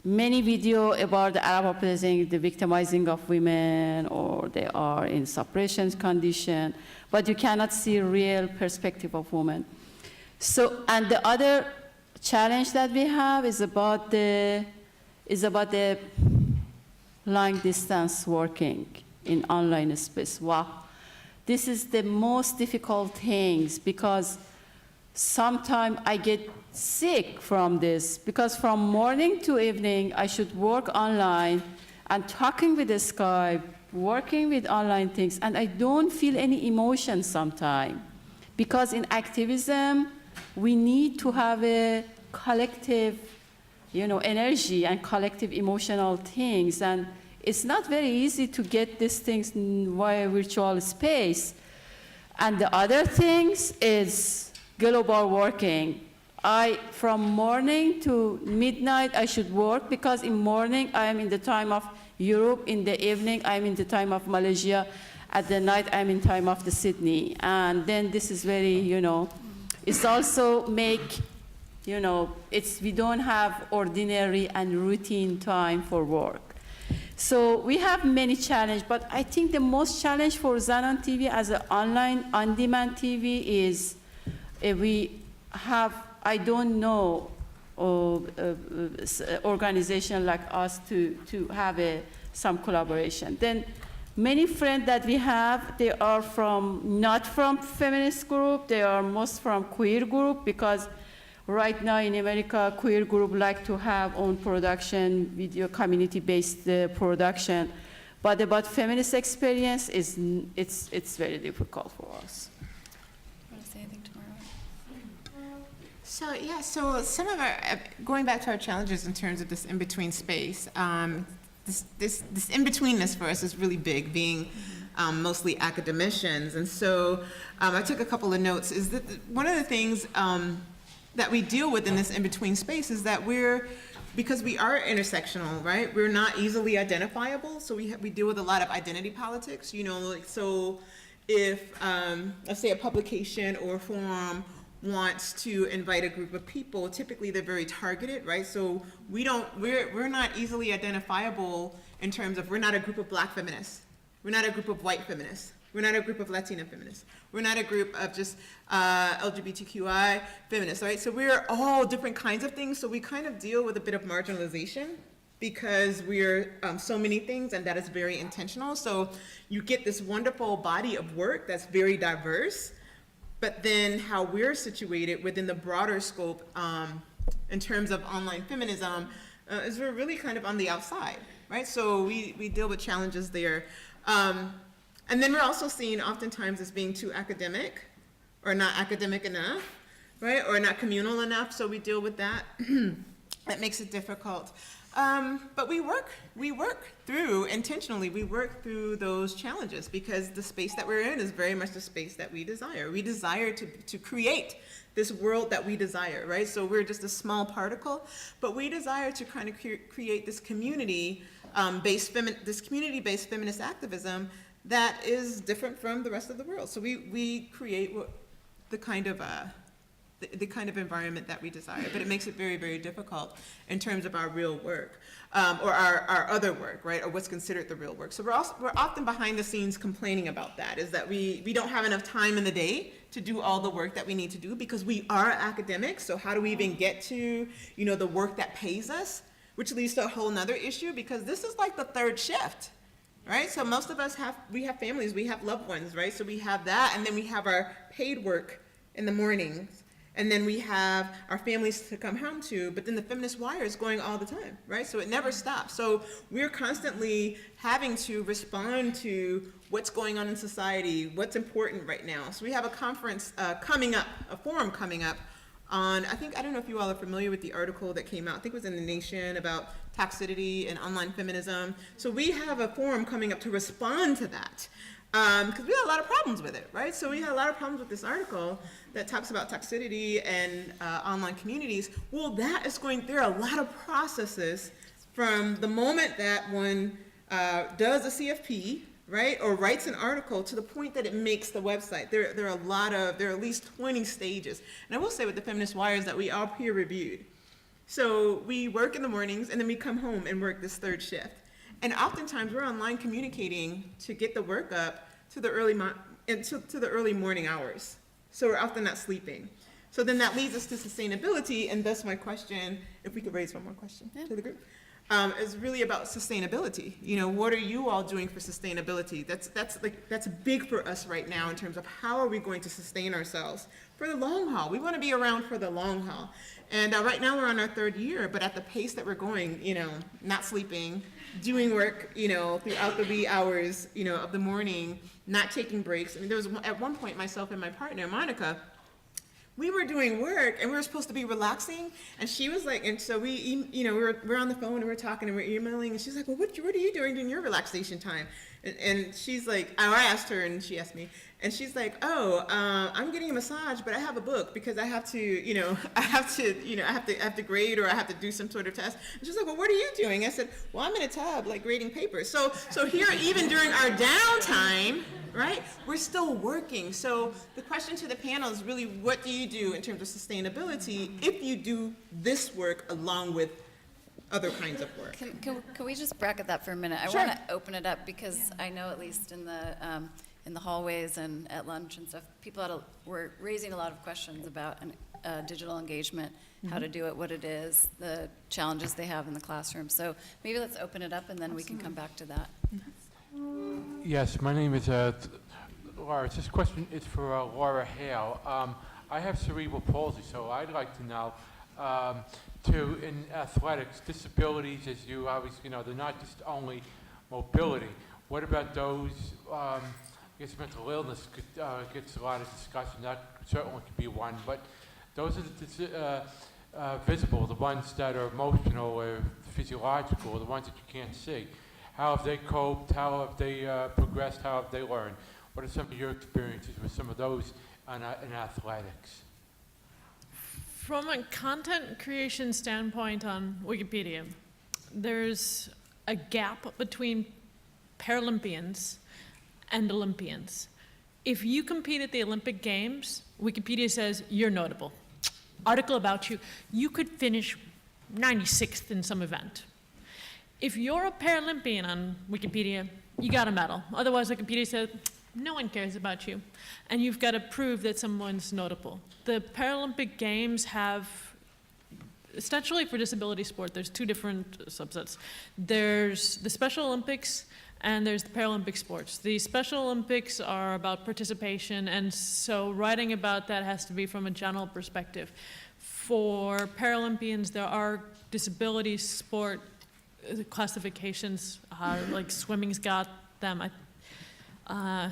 many video about the Arab uprising, the victimizing of women, or they are in suppression condition, but you cannot see real perspective of women. So, and the other challenge that we have is about the long distance working in online space. Wow. This is the most difficult things, because sometimes I get sick from this, because from morning to evening I should work online and talking with the Skype, working with online things, and I don't feel any emotion sometimes. Because in activism, we need to have a collective, you know, energy and collective emotional things, and it's not very easy to get these things via virtual space. And the other things is global working. From morning to midnight, I should work, because in morning, I am in the time of Europe, in the evening, I'm in the time of Malaysia, at the night, I'm in time of the Sydney. And then this is very, you know, it's also make, you know, we don't have ordinary and routine time for work. So we have many challenges, but I think the most challenge for Zanan TV as an online on-demand TV is I don't know, organization like us to have some collaboration. Then many friends that we have, they are not from feminist group, they are most from queer group, because right now in America, queer group like to have own production, video community-based production. But about feminist experience, it's very difficult for us. Want to say anything, Tamura? So yeah, so some of our, going back to our challenges in terms of this in-between space, this in-betweenness for us is really big, being mostly academicians. And so I took a couple of notes, is that one of the things that we deal with in this in-between space is that because we are intersectional, right? We're not easily identifiable, so we deal with a lot of identity politics, you know, like, so if, let's say a publication or forum wants to invite a group of people, typically they're very targeted, right? So we're not easily identifiable in terms of, we're not a group of Black feminists, we're not a group of white feminists, we're not a group of Latina feminists, we're not a group of just LGBTQI feminists, right? So we're all different kinds of things, so we kind of deal with a bit of marginalization because we're so many things, and that is very intentional. So you get this wonderful body of work that's very diverse, but then how we're situated within the broader scope in terms of online feminism is we're really kind of on the outside, right? So we deal with challenges there. And then we're also seen oftentimes as being too academic or not academic enough, right? Or not communal enough, so we deal with that. That makes it difficult. But we work through, intentionally, we work through those challenges because the space that we're in is very much the space that we desire. We desire to create this world that we desire, right? So we're just a small particle, but we desire to kind of create this community this community-based feminist activism that is different from the rest of the world. So we create the kind of environment that we desire, but it makes it very, very difficult in terms of our real work, or our other work, right, or what's considered the real work. So we're often behind the scenes complaining about that, is that we don't have enough time in the day to do all the work that we need to do because we are academics. So how do we even get to, the work that pays us, which leads to a whole nother issue, because this is like the third shift, right? So most of us have families, we have loved ones, right? So we have that, and then we have our paid work in the mornings, and then we have our families to come home to, but then the Feminist Wire is going all the time, right? So it never stops. So we're constantly having to respond to what's going on in society, what's important right now. So we have a conference coming up, a forum coming up on, I don't know if you all are familiar with the article that came out, I think it was in The Nation, about toxicity and online feminism. So we have a forum coming up to respond to that. Because we had a lot of problems with it, right? So we had a lot of problems with this article that talks about toxicity and online communities. Well, there are a lot of processes from the moment that one does a CFP, right, or writes an article to the point that it makes the website. There are at least 20 stages. And I will say with the Feminist Wire is that we are peer reviewed. So we work in the mornings and then we come home and work this third shift. And oftentimes we're online communicating to get the work up to the early morning hours. So we're often not sleeping. So then that leads us to sustainability, and thus my question, if we could raise one more question to the group, is really about sustainability. What are you all doing for sustainability? That's big for us right now in terms of how are we going to sustain ourselves for the long haul. We want to be around for the long haul. And right now we're on our third year, but at the pace that we're going, not sleeping, doing work, throughout the wee hours, of the morning, not taking breaks. There was at one point myself and my partner, Monica, we were doing work and we were supposed to be relaxing, and she was like, and so we're on the phone and we're talking and we're emailing, and she's like, well, what are you doing during your relaxation time? And she's like, I asked her and she asked me, and she's like, I'm getting a massage, but I have a book because I have to, I have to grade, or I have to do some sort of test. And she's like, well, what are you doing? I said, well, I'm in a tub, like grading papers. So here, even during our downtime, right, we're still working. So the question to the panel is really, what do you do in terms of sustainability if you do this work along with other kinds of work? Can we just bracket that for a minute? Sure. I want to open it up because I know, at least in the hallways and at lunch and stuff, people were raising a lot of questions about digital engagement, how to do it, what it is, the challenges they have in the classroom. So maybe let's open it up and then we can come back to that. Yes, my name is Laura. This question is for Laura Hale. I have cerebral palsy, so I'd like to know, in athletics, disabilities, as you always, they're not just only mobility. What about those, I guess mental illness gets a lot of discussion. That certainly could be one, but those are the visible, the ones that are emotional or physiological, the ones that you can't see. How have they coped? How have they progressed? How have they learned? What are some of your experiences with some of those in athletics? From a content creation standpoint on Wikipedia, there's a gap between Paralympians and Olympians. If you compete at the Olympic Games, Wikipedia says you're notable. Article about you, you could finish 96th in some event. If you're a Paralympian on Wikipedia, you got a medal. Otherwise, Wikipedia says, no one cares about you. And you've got to prove that someone's notable. The Paralympic Games have, essentially for disability sport, there's two different subsets. There's the Special Olympics and there's the Paralympic sports. The Special Olympics are about participation, and so writing about that has to be from a general perspective. For Paralympians, there are disability sport classifications, like swimming's got them.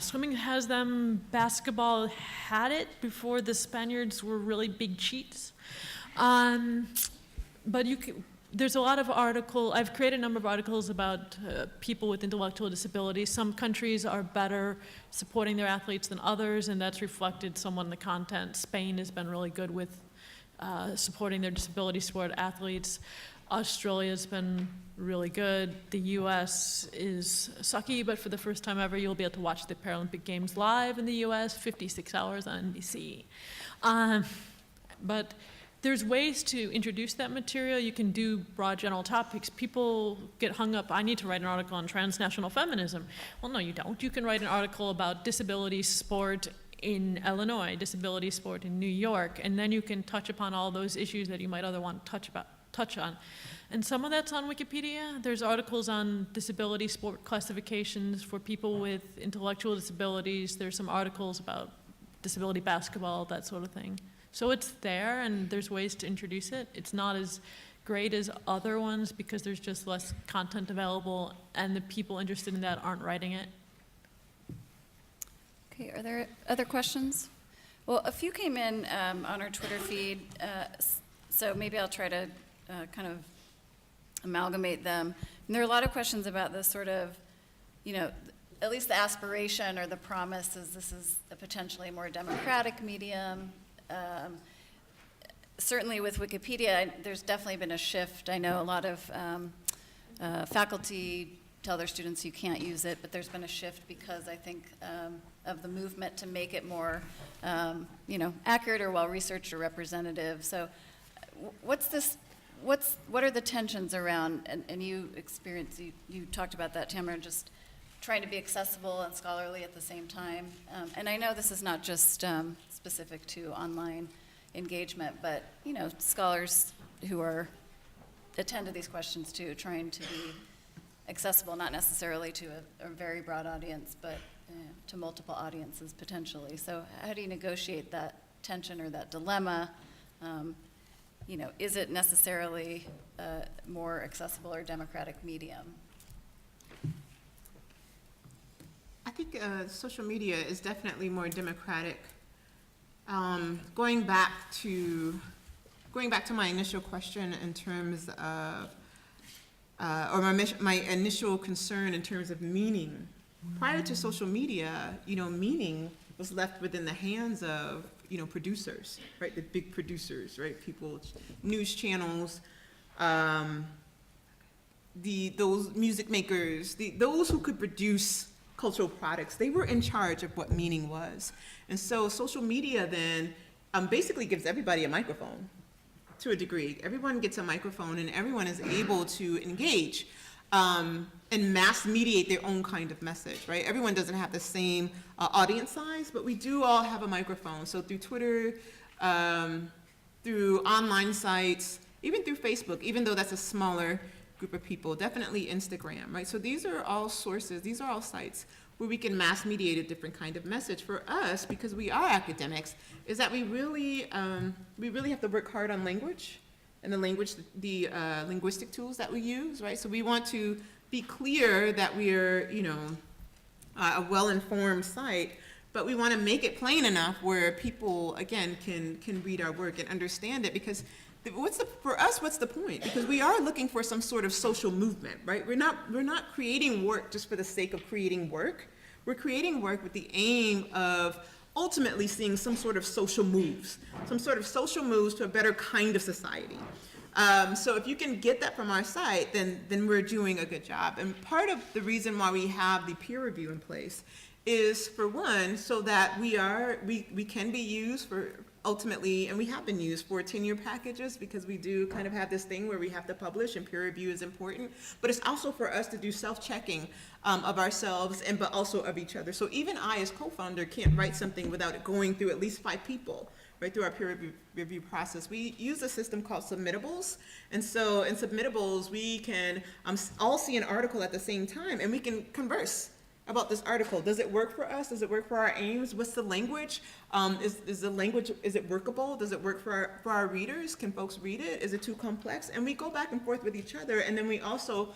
Swimming has them. Basketball had it before the Spaniards were really big cheats. But there's a lot of I've created a number of articles about people with intellectual disabilities. Some countries are better supporting their athletes than others, and that's reflected somewhat in the content. Spain has been really good with supporting their disability sport athletes. Australia's been really good. The US is sucky, but for the first time ever, you'll be able to watch the Paralympic Games live in the US, 56 hours on NBC. But there's ways to introduce that material. You can do broad general topics. People get hung up, I need to write an article on transnational feminism. Well, no, you don't. You can write an article about disability sport in Illinois, disability sport in New York, and then you can touch upon all those issues that you might otherwise want to touch on. And some of that's on Wikipedia. There's articles on disability sport classifications for people with intellectual disabilities. There's some articles about disability basketball, that sort of thing. So it's there, and there's ways to introduce it. It's not as great as other ones because there's just less content available, and the people interested in that aren't writing it. Okay, are there other questions? Well, a few came in on our Twitter feed, so maybe I'll try to kind of amalgamate them. And there are a lot of questions about this sort of, you know, at least the aspiration or the promise is this is a potentially more democratic medium. Certainly with Wikipedia, there's definitely been a shift. I know a lot of faculty tell their students you can't use it, but there's been a shift because I think of the movement to make it more, you know, accurate or well-researched or representative. So what are the tensions around, and you experienced, you talked about that, Tamura, just trying to be accessible and scholarly at the same time. And I know this is not just specific to online engagement, but, you know, scholars who attend to these questions too, trying to be accessible, not necessarily to a very broad audience, but to multiple audiences potentially. So how do you negotiate that tension or that dilemma? You know, is it necessarily a more accessible or democratic medium? I think social media is definitely more democratic. Going back to my initial question in terms of, or my initial concern in terms of meaning. Prior to social media, you know, meaning was left within the hands of, you know, producers, right? The big producers, right? People, news channels, those music makers, those who could produce cultural products, they were in charge of what meaning was. And so social media then basically gives everybody a microphone to a degree. Everyone gets a microphone and everyone is able to engage and mass mediate their own kind of message, right? Everyone doesn't have the same audience size, but we do all have a microphone. So through Twitter, through online sites, even through Facebook, even though that's a smaller group of people, definitely Instagram, right? So these are all sources, these are all sites where we can mass mediate a different kind of message. For us, because we are academics, is that we really have to work hard on language and the linguistic tools that we use, right? So we want to be clear that we're, you know, a well-informed site, but we want to make it plain enough where people, again, can read our work and understand it, because for us, what's the point? Because we are looking for some sort of social movement, right? We're not creating work just for the sake of creating work. We're creating work with the aim of ultimately seeing some sort of social moves to a better kind of society. So if you can get that from our site, then we're doing a good job. And part of the reason why we have the peer review in place is, for one, so that we can be used for ultimately, and we have been used for tenure packages, because we do kind of have this thing where we have to publish and peer review is important, but it's also for us to do self-checking of ourselves but also of each other. So even I as co-founder can't write something without it going through at least 5 people, right, through our peer review process. We use a system called submittables, and so in submittables we can all see an article at the same time and we can converse about this article. Does it work for us? Does it work for our aims? What's the language? Is the language, is it workable? Does it work for our readers? Can folks read it? Is it too complex? And we go back and forth with each other, and then we also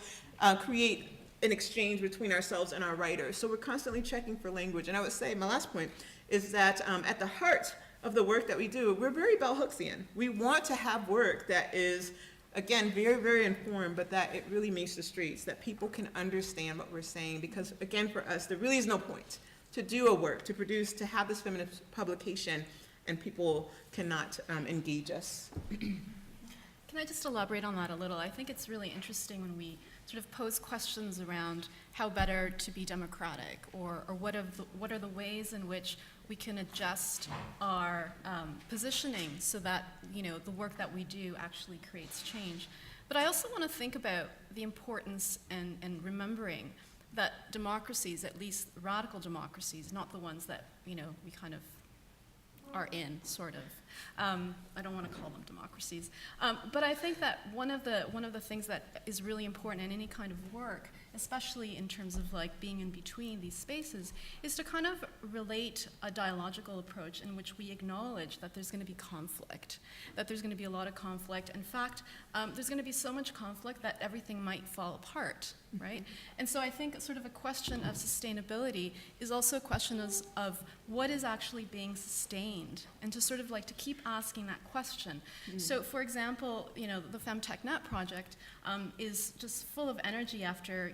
create an exchange between ourselves and our writers. So we're constantly checking for language. And I would say, my last point is that at the heart of the work that we do, we're very bell hooksian. We want to have work that is, again, very, very informed, but that it really makes the streets, that people can understand what we're saying. Because, again, for us, there really is no point to do a work, to produce, to have this feminist publication, and people cannot engage us. Can I just elaborate on that a little? I think it's really interesting when we sort of pose questions around how better to be democratic, or what are the ways in which we can adjust our positioning so that, the work that we do actually creates change. But I also want to think about the importance and remembering that democracies, at least radical democracies, not the ones that, we kind of are in, sort of. I don't want to call them democracies. But I think that one of the things that is really important in any kind of work, especially in terms of like being in between these spaces, is to kind of relate a dialogical approach in which we acknowledge that there's going to be conflict, that there's going to be a lot of conflict. In fact, there's going to be so much conflict that everything might fall apart, right? And so I think sort of a question of sustainability is also a question of what is actually being sustained, and to sort of like to keep asking that question. So for example, the FemTechNet project is just full of energy after,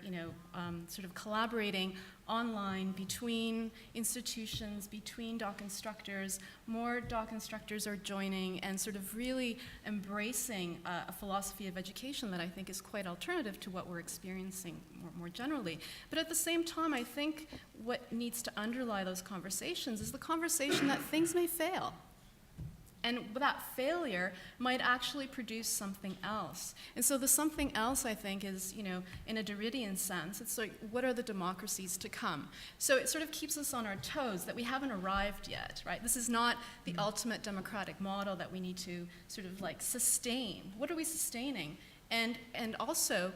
sort of collaborating online between institutions, between doc instructors. More doc instructors are joining and sort of really embracing a philosophy of education that I think is quite alternative to what we're experiencing more generally. But at the same time, I think what needs to underlie those conversations is the conversation that things may fail. And that failure might actually produce something else. And so the something else, I think, is, in a Derridian sense, it's like, what are the democracies to come? So it sort of keeps us on our toes that we haven't arrived yet, right? This is not the ultimate democratic model that we need to sort of like sustain. What are we sustaining? And also,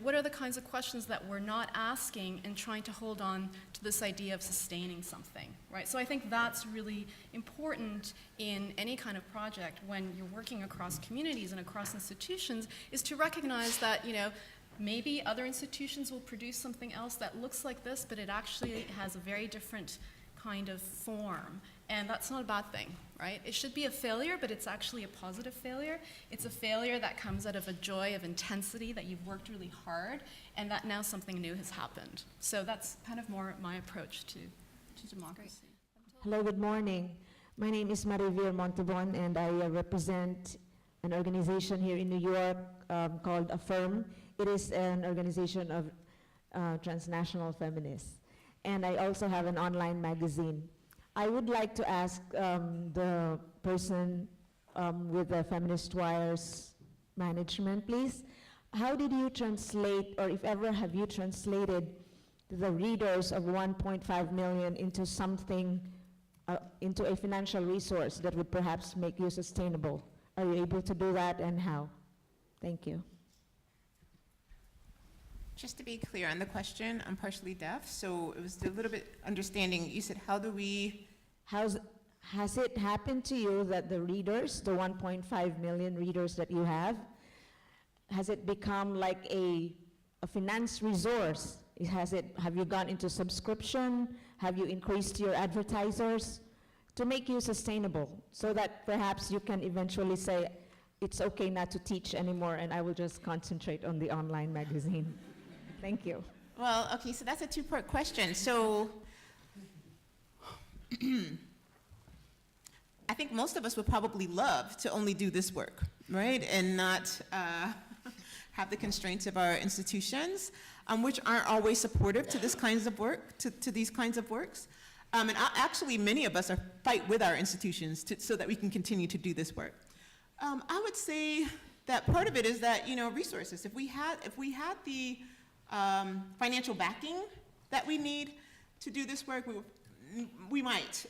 what are the kinds of questions that we're not asking and trying to hold on to this idea of sustaining something, right? So I think that's really important in any kind of project when you're working across communities and across institutions, is to recognize that, maybe other institutions will produce something else that looks like this, but it actually has a very different kind of form. And that's not a bad thing, right? It should be a failure, but it's actually a positive failure. It's a failure that comes out of a joy of intensity, that you've worked really hard, and that now something new has happened. So that's kind of more my approach to democracy. Hello, good morning. My name is Maria-Belén Ordóñez, and I represent an organization here in New York called Affirm. It is an organization of transnational feminists. And I also have an online magazine. I would like to ask the person with the Feminist Wire's management, please, how did you translate, or if ever have you translated the readers of 1.5 million into something, into a financial resource that would perhaps make you sustainable? Are you able to do that, and how? Thank you. Just to be clear on the question, I'm partially deaf, so it was a little bit understanding. You said, how do we... Has it happened to you that the readers, the 1.5 million readers that you have, has it become like a finance resource? Have you gone into subscription? Have you increased your advertisers to make you sustainable, so that perhaps you can eventually say, it's okay not to teach anymore, and I will just concentrate on the online magazine? Thank you. Well, okay, so that's a two-part question. So I think most of us would probably love to only do this work, right? And not have the constraints of our institutions, which aren't always supportive to this kinds of work, to these kinds of works. And actually, many of us fight with our institutions so that we can continue to do this work. I would say that part of it is that, resources. If we had the financial backing that we need to do this work, we might,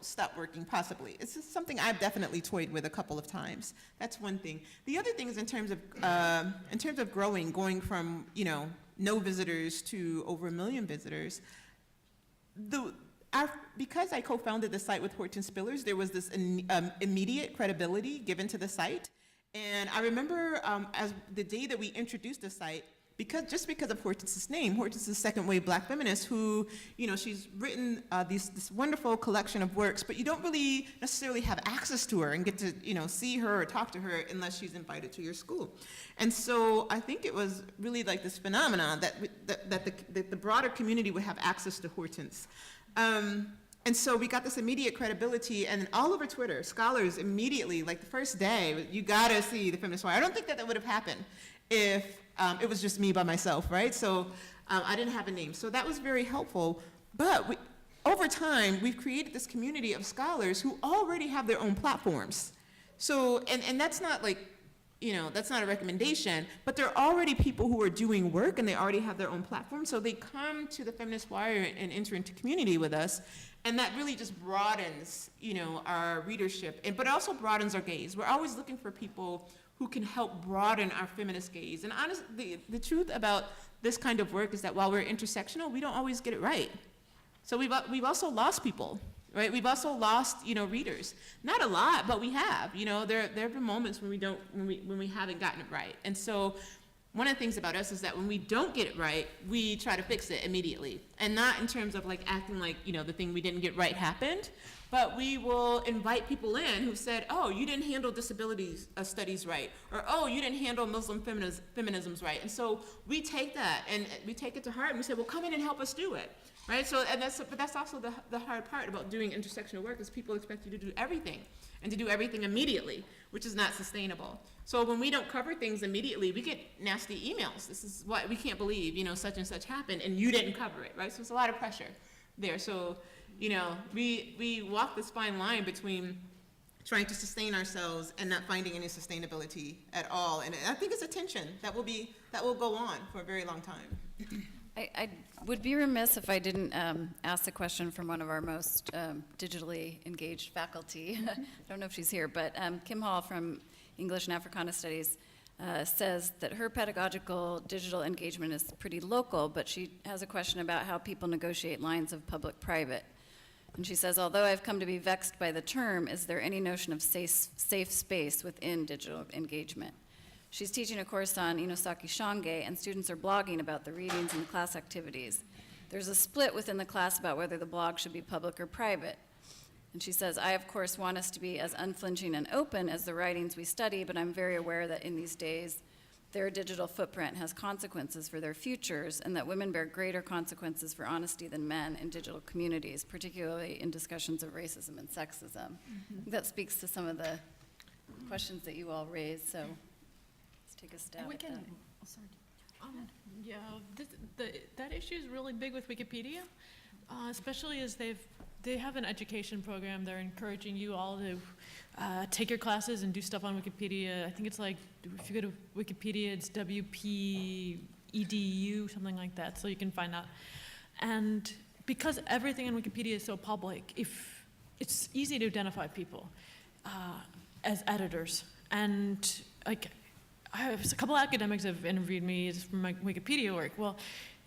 stop working, possibly. It's just something I've definitely toyed with a couple of times. That's one thing. The other thing is in terms of going from, no visitors to over 1 million visitors. Because I co-founded the site with Horton Spillers, there was this immediate credibility given to the site. And I remember as the day that we introduced the site, because of Hortense's name. Hortense is a second-wave Black feminist who, she's written this wonderful collection of works, but you don't really necessarily have access to her and get to, see her or talk to her unless she's invited to your school. And so I think it was really like this phenomenon that the broader community would have access to Hortense. And And so we got this immediate credibility, and all over Twitter, scholars immediately, like the first day, you gotta see the Feminist Wire. I don't think that would have happened if it was just me by myself, right? So I didn't have a name. So that was very helpful. But over time, we've created this community of scholars who already have their own platforms. So, and that's not like, that's not a recommendation, but they're already people who are doing work and they already have their own platform. So they come to the Feminist Wire and enter into community with us. And that really just broadens, our readership, but it also broadens our gaze. We're always looking for people who can help broaden our feminist gaze. And honestly, the truth about this kind of work is that while we're intersectional, we don't always get it right. So we've also lost people, right? We've also lost, readers. Not a lot, but we have. There have been moments when we haven't gotten it right. And so one of the things about us is that when we don't get it right, we try to fix it immediately. And not in terms of like acting like, the thing we didn't get right happened, but we will invite people in who said, oh, you didn't handle disability studies right, or oh, you didn't handle Muslim feminisms right. And so we take that and we take it to heart and we say, well, come in and help us do it, right? So, but that's also the hard part about doing intersectional work, is people expect you to do everything and to do everything immediately, which is not sustainable. So when we don't cover things immediately, we get nasty emails. This is what we can't believe, such and such happened and you didn't cover it, right? So it's a lot of pressure there. So, we walk this fine line between trying to sustain ourselves and not finding any sustainability at all. And I think it's a tension that will go on for a very long time. I would be remiss if I didn't ask the question from one of our most digitally engaged faculty. I don't know if she's here, but Kim Hale from English and Africana Studies says that her pedagogical digital engagement is pretty local, but she has a question about how people negotiate lines of public-private. And she says, although I've come to be vexed by the term, is there any notion of safe space within digital engagement? She's teaching a course on Inosaki Shange, and students are blogging about the readings and the class activities. There's a split within the class about whether the blog should be public or private. And she says, I, of course, want us to be as unflinching and open as the writings we study, but I'm very aware that in these days, their digital footprint has consequences for their futures, and that women bear greater consequences for honesty than men in digital communities, particularly in discussions of racism and sexism. I think that speaks to some of the questions that you all raised, so let's take a stab at that. Yeah, that issue is really big with Wikipedia, especially as they have an education program. They're encouraging you all to take your classes and do stuff on Wikipedia. I think it's like, if you go to Wikipedia, it's WP EDU, something like that, so you can find out. And because everything in Wikipedia is so public, it's easy to identify people as editors. And like, I have a couple academics have interviewed me from my Wikipedia work. Well,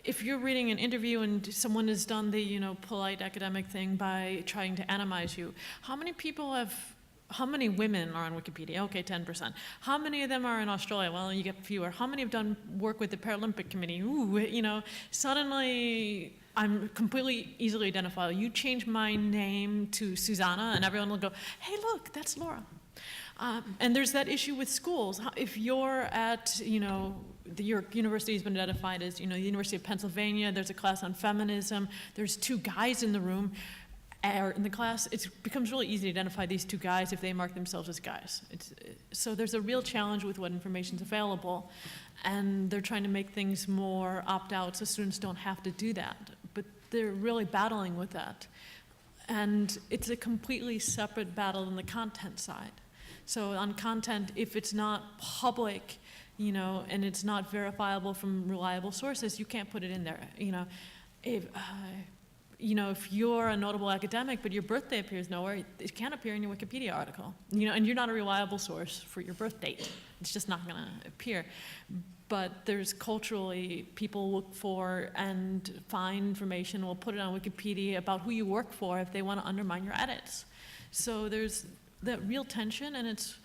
if you're reading an interview and someone has done the polite academic thing by trying to anonymize you, how many women are on Wikipedia? Okay, 10%. How many of them are in Australia? Well, you get fewer. How many have done work with the Paralympic Committee? Ooh, suddenly I'm completely easily identifiable. You change my name to Susanna and everyone will go, hey, look, that's Laura. And there's that issue with schools. If you're at, your university has been identified as, the University of Pennsylvania, there's a class on feminism, there's two guys in the room, or in the class, it becomes really easy to identify these two guys if they mark themselves as guys. So there's a real challenge with what information's available, and they're trying to make things more opt-out so students don't have to do that. But they're really battling with that. And it's a completely separate battle than the content side. So on content, if it's not public, and it's not verifiable from reliable sources, you can't put it in there. If you're a notable academic, but your birthday appears nowhere, it can't appear in your Wikipedia article. And you're not a reliable source for your birth date. It's just not going to appear. But there's culturally, people look for and find information, will put it on Wikipedia about who you work for if they want to undermine your edits. So there's that real tension, and it's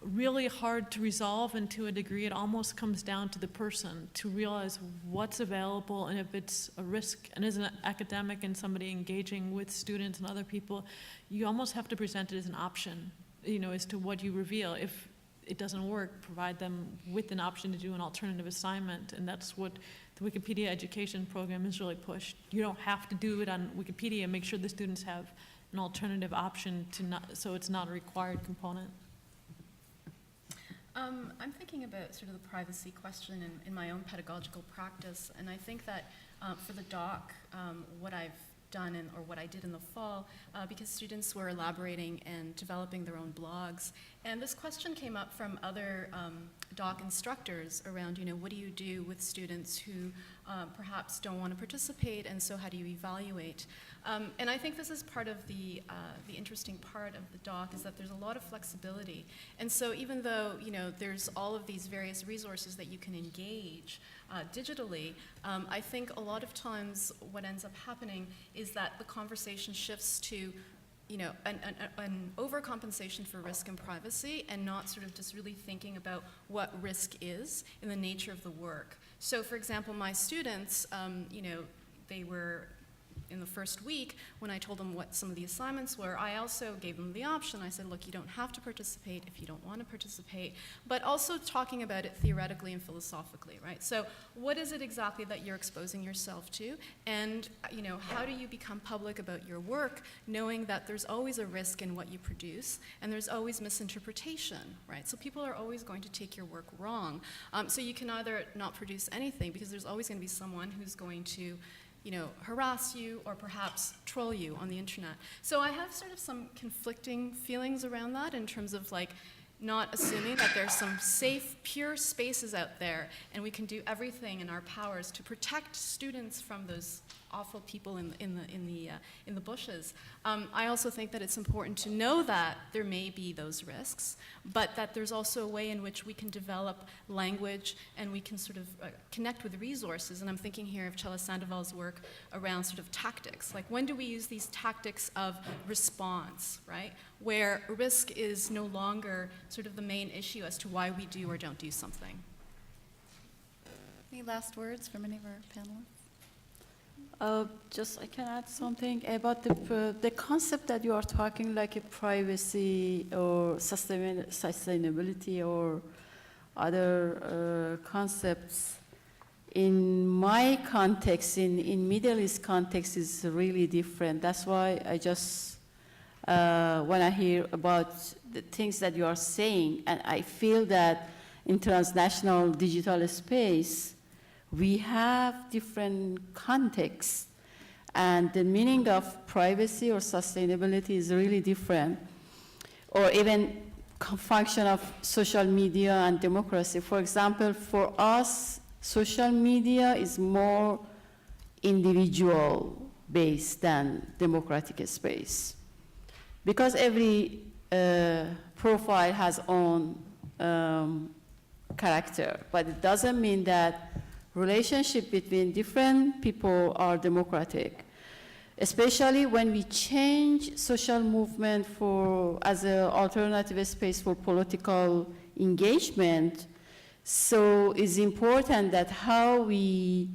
really hard to resolve, and to a degree it almost comes down to the person to realize what's available, and if it's a risk. And as an academic and somebody engaging with students and other people, you almost have to present it as an option, as to what you reveal. it doesn't work, provide them with an option to do an alternative assignment, and that's what the Wikipedia education program has really pushed. You don't have to do it on Wikipedia. Make sure the students have an alternative option to not, so it's not a required component. I'm thinking about sort of the privacy question in my own pedagogical practice, and I think that for the doc, what I've done or what I did in the fall, because students were elaborating and developing their own blogs, and this question came up from other doc instructors around, what do you do with students who perhaps don't want to participate, and so how do you evaluate? And I think this is part of the interesting part of the doc, is that there's a lot of flexibility. And so even though, there's all of these various resources that you can engage digitally, I think a lot of times what ends up happening is that the conversation shifts to an overcompensation for risk and privacy, and not sort of just really thinking about what risk is in the nature of the work. So for example, my students, they were in the first week, when I told them what some of the assignments were, I also gave them the option. I said, look, you don't have to participate if you don't want to participate, but also talking about it theoretically and philosophically, right? So what is it exactly that you're exposing yourself to? And how do you become public about your work, knowing that there's always a risk in what you produce, and there's always misinterpretation, right? So people are always going to take your work wrong. So you can either not produce anything, because there's always going to be someone who's going to harass you or perhaps troll you on the internet. So I have sort of some conflicting feelings around that, in terms of not assuming that there's some safe, pure spaces out there, and we can do everything in our powers to protect students from those awful people in the bushes. I also think that it's important to know that there may be those risks, but that there's also a way in which we can develop language, and we can sort of connect with resources. And I'm thinking here of Chela Sandoval's work around sort of tactics. Like, when do we use these tactics of response, right? Where risk is no longer sort of the main issue as to why we do or don't do something. Any last words from any of our panelists? I can add something about the concept that you are talking, like a privacy or sustainability or other concepts. In my context, in Middle East context, is really different. That's why I just, when I hear about the things that you are saying, and I feel that in transnational digital space, we have different contexts, and the meaning of privacy or sustainability is really different, or even function of social media and democracy. For example, for us, social media is more individual-based than democratic space, because every profile has own character, but it doesn't mean that relationship between different people are democratic, especially when we change social movement as an alternative space for political engagement. So it's important that how we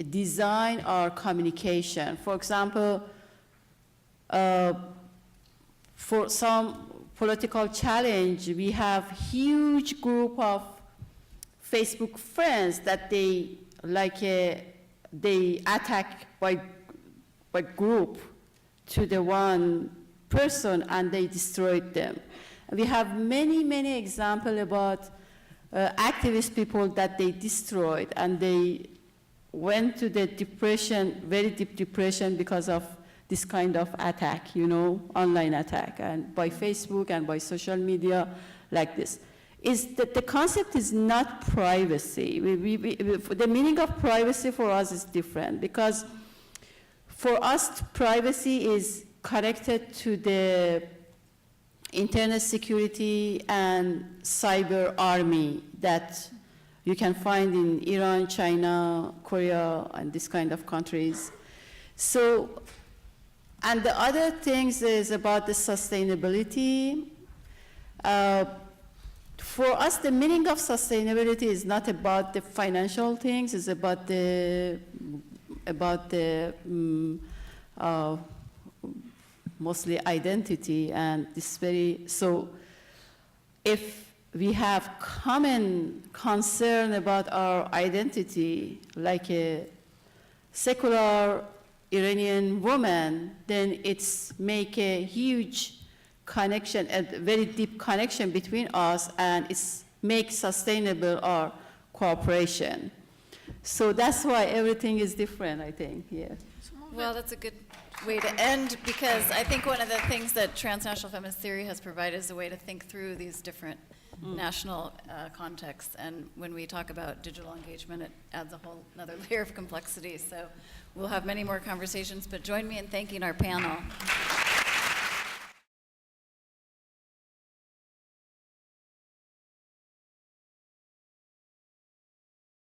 design our communication. For example, for some political challenge, we have huge group of Facebook friends that they attack by group to the one person, and they destroyed them. We have many examples about activist people that they destroyed, and they went to the depression, very deep depression, because of this kind of attack, online attack, and by Facebook and by social media like this. Is that the concept is not privacy. The meaning of privacy for us is different, because for us, privacy is connected to the internet security and cyber army that you can find in Iran, China, Korea, and this kind of countries. So, and the other things is about the sustainability. For us, the meaning of sustainability is not about the financial things, it's about the mostly identity, and this so if we have common concern about our identity, like a secular Iranian woman, then it's make a huge connection, a very deep connection between us, and it's make sustainable our cooperation. So that's why everything is different, I think, yeah. Well, that's a good way to end, because I think one of the things that transnational feminist theory has provided is a way to think through these different national contexts. And when we talk about digital engagement, it adds a whole another layer of complexity. So we'll have many more conversations, but join me in thanking our panel.